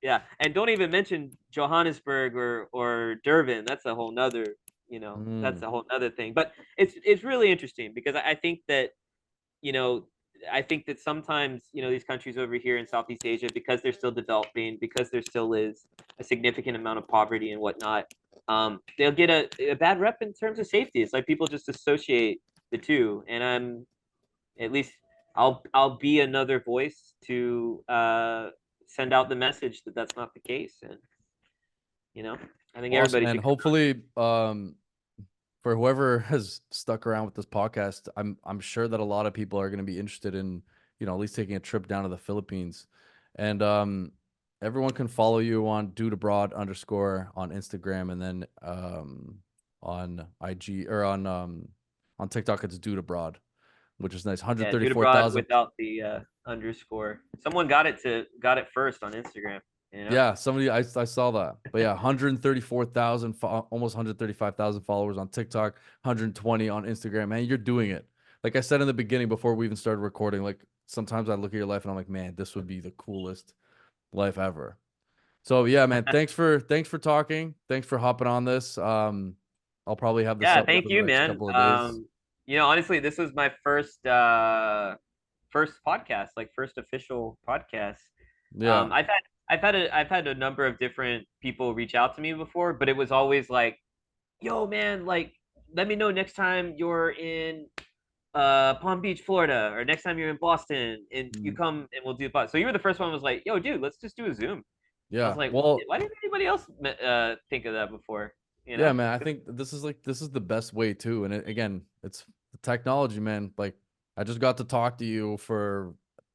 Yeah, and don't even mention Johannesburg or Durban. That's a whole nother, that's Mm, a whole nother thing. But it's really interesting because I think that you know, I think that sometimes, these countries over here in Southeast Asia, because they're still developing, because there still is a significant amount of poverty and whatnot, they'll get a bad rep in terms of safety. It's like people just associate the two, and at least I'll be another voice to send out the message that that's not the case, and you know, I think awesome, everybody man. should come out. Hopefully, for whoever has stuck around with this podcast, I'm sure that a lot of people are going to be interested in, at least taking a trip down to the Philippines. And everyone can follow you on dude abroad underscore on Instagram and then on IG or on TikTok it's dude abroad, which is nice. Yeah, dude abroad 134,000. without the underscore. Someone got it first on Instagram. you know? Yeah, somebody I saw that. But yeah, 134,000 almost 135,000 followers on TikTok, 120 on Instagram. Man, you're doing it. Like I said in the beginning before we even started recording, like sometimes I look at your life and I'm like, man, this would be the coolest life ever. So yeah, man, thanks for talking. Thanks for hopping on this. I'll probably have this Yeah, up thank within the you, next man. couple of days. Honestly, this was my first podcast, like first official podcast. Yeah. I've had a number of different people reach out to me before, but it was always like, yo, man, like let me know next time you're in Palm Beach, Florida, or next time you're in Boston and you Mm, come and we'll do a pod. So you were the first one who was like, yo, dude, let's just do a Zoom. I was yeah. like, Well, why didn't anybody else think of that before? You yeah, know? man. I think this is the best way too. And again, it's the technology, man. Like I just got to talk to you for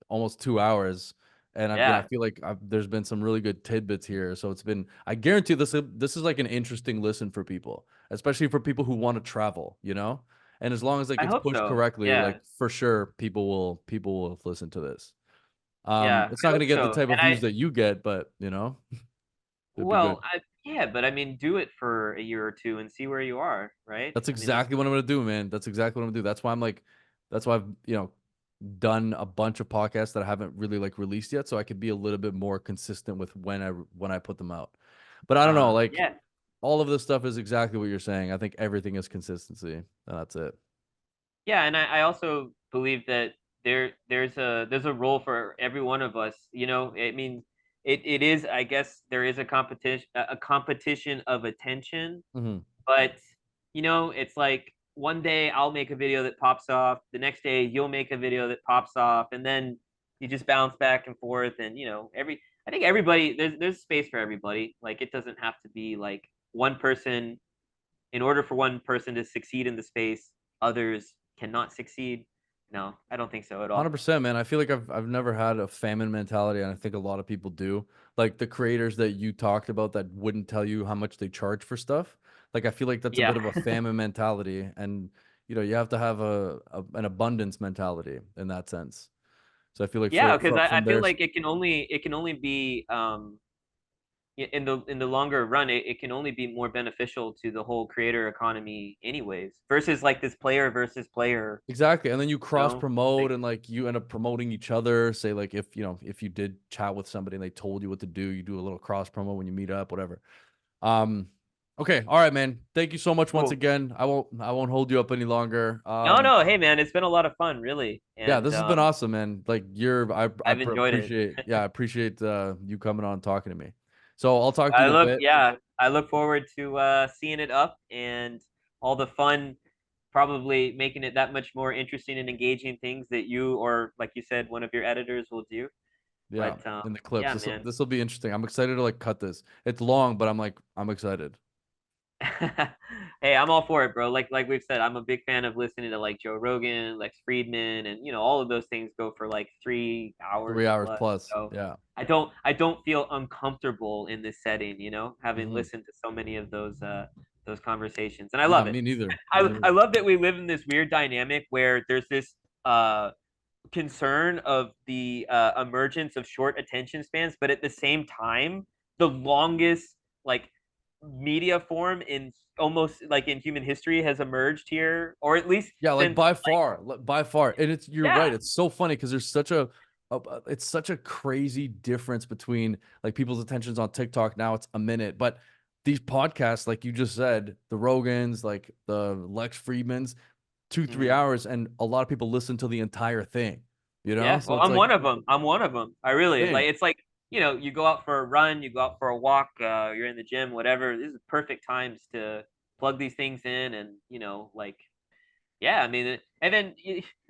almost 2 hours, and I Yeah, feel like there's been some really good tidbits here. So it's been, I guarantee this is like an interesting listen for people, especially for people who want to travel, you know. And as long as like I it's hope pushed so. correctly, Yeah, like for sure, people will listen to this. yeah, It's I not hope gonna get the so. type of And views that you get, but it'd be good. yeah, but I mean, do it for a year or two and see where you are, right? That's I mean, that's exactly what I'm gonna do, man. That's exactly what I'm gonna do. That's why I'm like, that's why I've done a bunch of podcasts that I haven't really like released yet, so I could be a little bit more consistent with when I put them out. But I don't know, like yeah, all of this stuff is exactly what you're saying. I think everything is consistency, and that's it. yeah, and I also believe that there's a role for every one of us. I mean, it is. I guess there is a competition of attention. Hmm. But it's like one day I'll make a video that pops off, the next day you'll make a video that pops off, and then you just bounce back and forth. And I think everybody there's space for everybody. Like it doesn't have to be like one person. In order for one person to succeed in the space, others cannot succeed. No, I don't think so at all. 100%, man. I feel like I've never had a famine mentality, and I think a lot of people do. Like the creators that you talked about that wouldn't tell you how much they charge for stuff. Like I feel like that's a Yeah. bit of a famine mentality, and you have to have an abundance mentality in that sense. So I feel like Yeah, because I from feel there, like it can only be in the longer run, it can only be more beneficial to the whole creator economy anyways, versus like this player versus player, exactly. And then you you cross know promote, like and like you end up promoting each other. Say like if you did chat with somebody and they told you what to do, you do a little cross promo when you meet up, whatever. Um, okay, all right, man. Thank you so much once cool. again. I won't hold you up any longer. No, no, hey man, it's been a lot of fun, really. Yeah, And this has been awesome, man. Like I've enjoyed it. appreciate, yeah, I appreciate you coming on and talking to me. So I'll talk to you in a bit. I look forward to seeing it up and all the fun, probably making it that much more interesting and engaging things that you, or like you said, one of your editors will do. Yeah, But in the clips. yeah, This will man. this will be interesting. I'm excited to like cut this. It's long, but I'm excited. Hey, I'm all for it, bro. Like we've said, I'm a big fan of listening to like Joe Rogan, Lex Friedman, and all of those things go for like 3 hours 3 hours plus. plus. So Yeah. I don't feel uncomfortable in this setting, having Hmm. listened to so many of those conversations. And I Yeah, love it. me neither. Me I neither. love that we live in this weird dynamic where there's this concern of the emergence of short attention spans, but at the same time, the longest like media form in almost like in human history has emerged here, or at least Yeah, like since by far, by far. And you're right. yeah, It's so funny because there's it's such a crazy difference between like people's attentions on TikTok. Now it's a minute, but these podcasts, like you just said, the Rogans, like the Lex Friedmans, 2, 3 mhm. hours, and a lot of people listen to the entire thing, Yeah. So Well, it's I'm like, one of them. I'm one of them. I really like. same. It's like you go out for a run, you go out for a walk, you're in the gym, whatever. This is perfect times to plug these things in, and like yeah, I mean, and then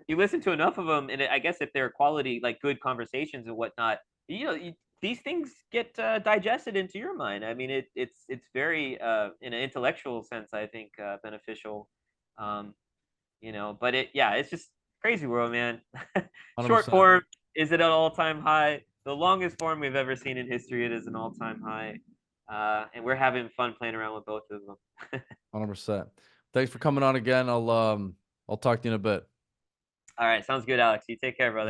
you listen to enough of them, and I guess if they're quality, like good conversations and whatnot, these things get digested into your mind. I mean, it's very, in an intellectual sense, I think, beneficial. Um, but yeah, it's just crazy world, man. Short 100%. form is at an all-time high. The longest form we've ever seen in history, it is an all-time high, and we're having fun playing around with both of them. 100%. Thanks for coming on again. I'll talk to you in a bit. All right, sounds good, Alex. You take care, brother.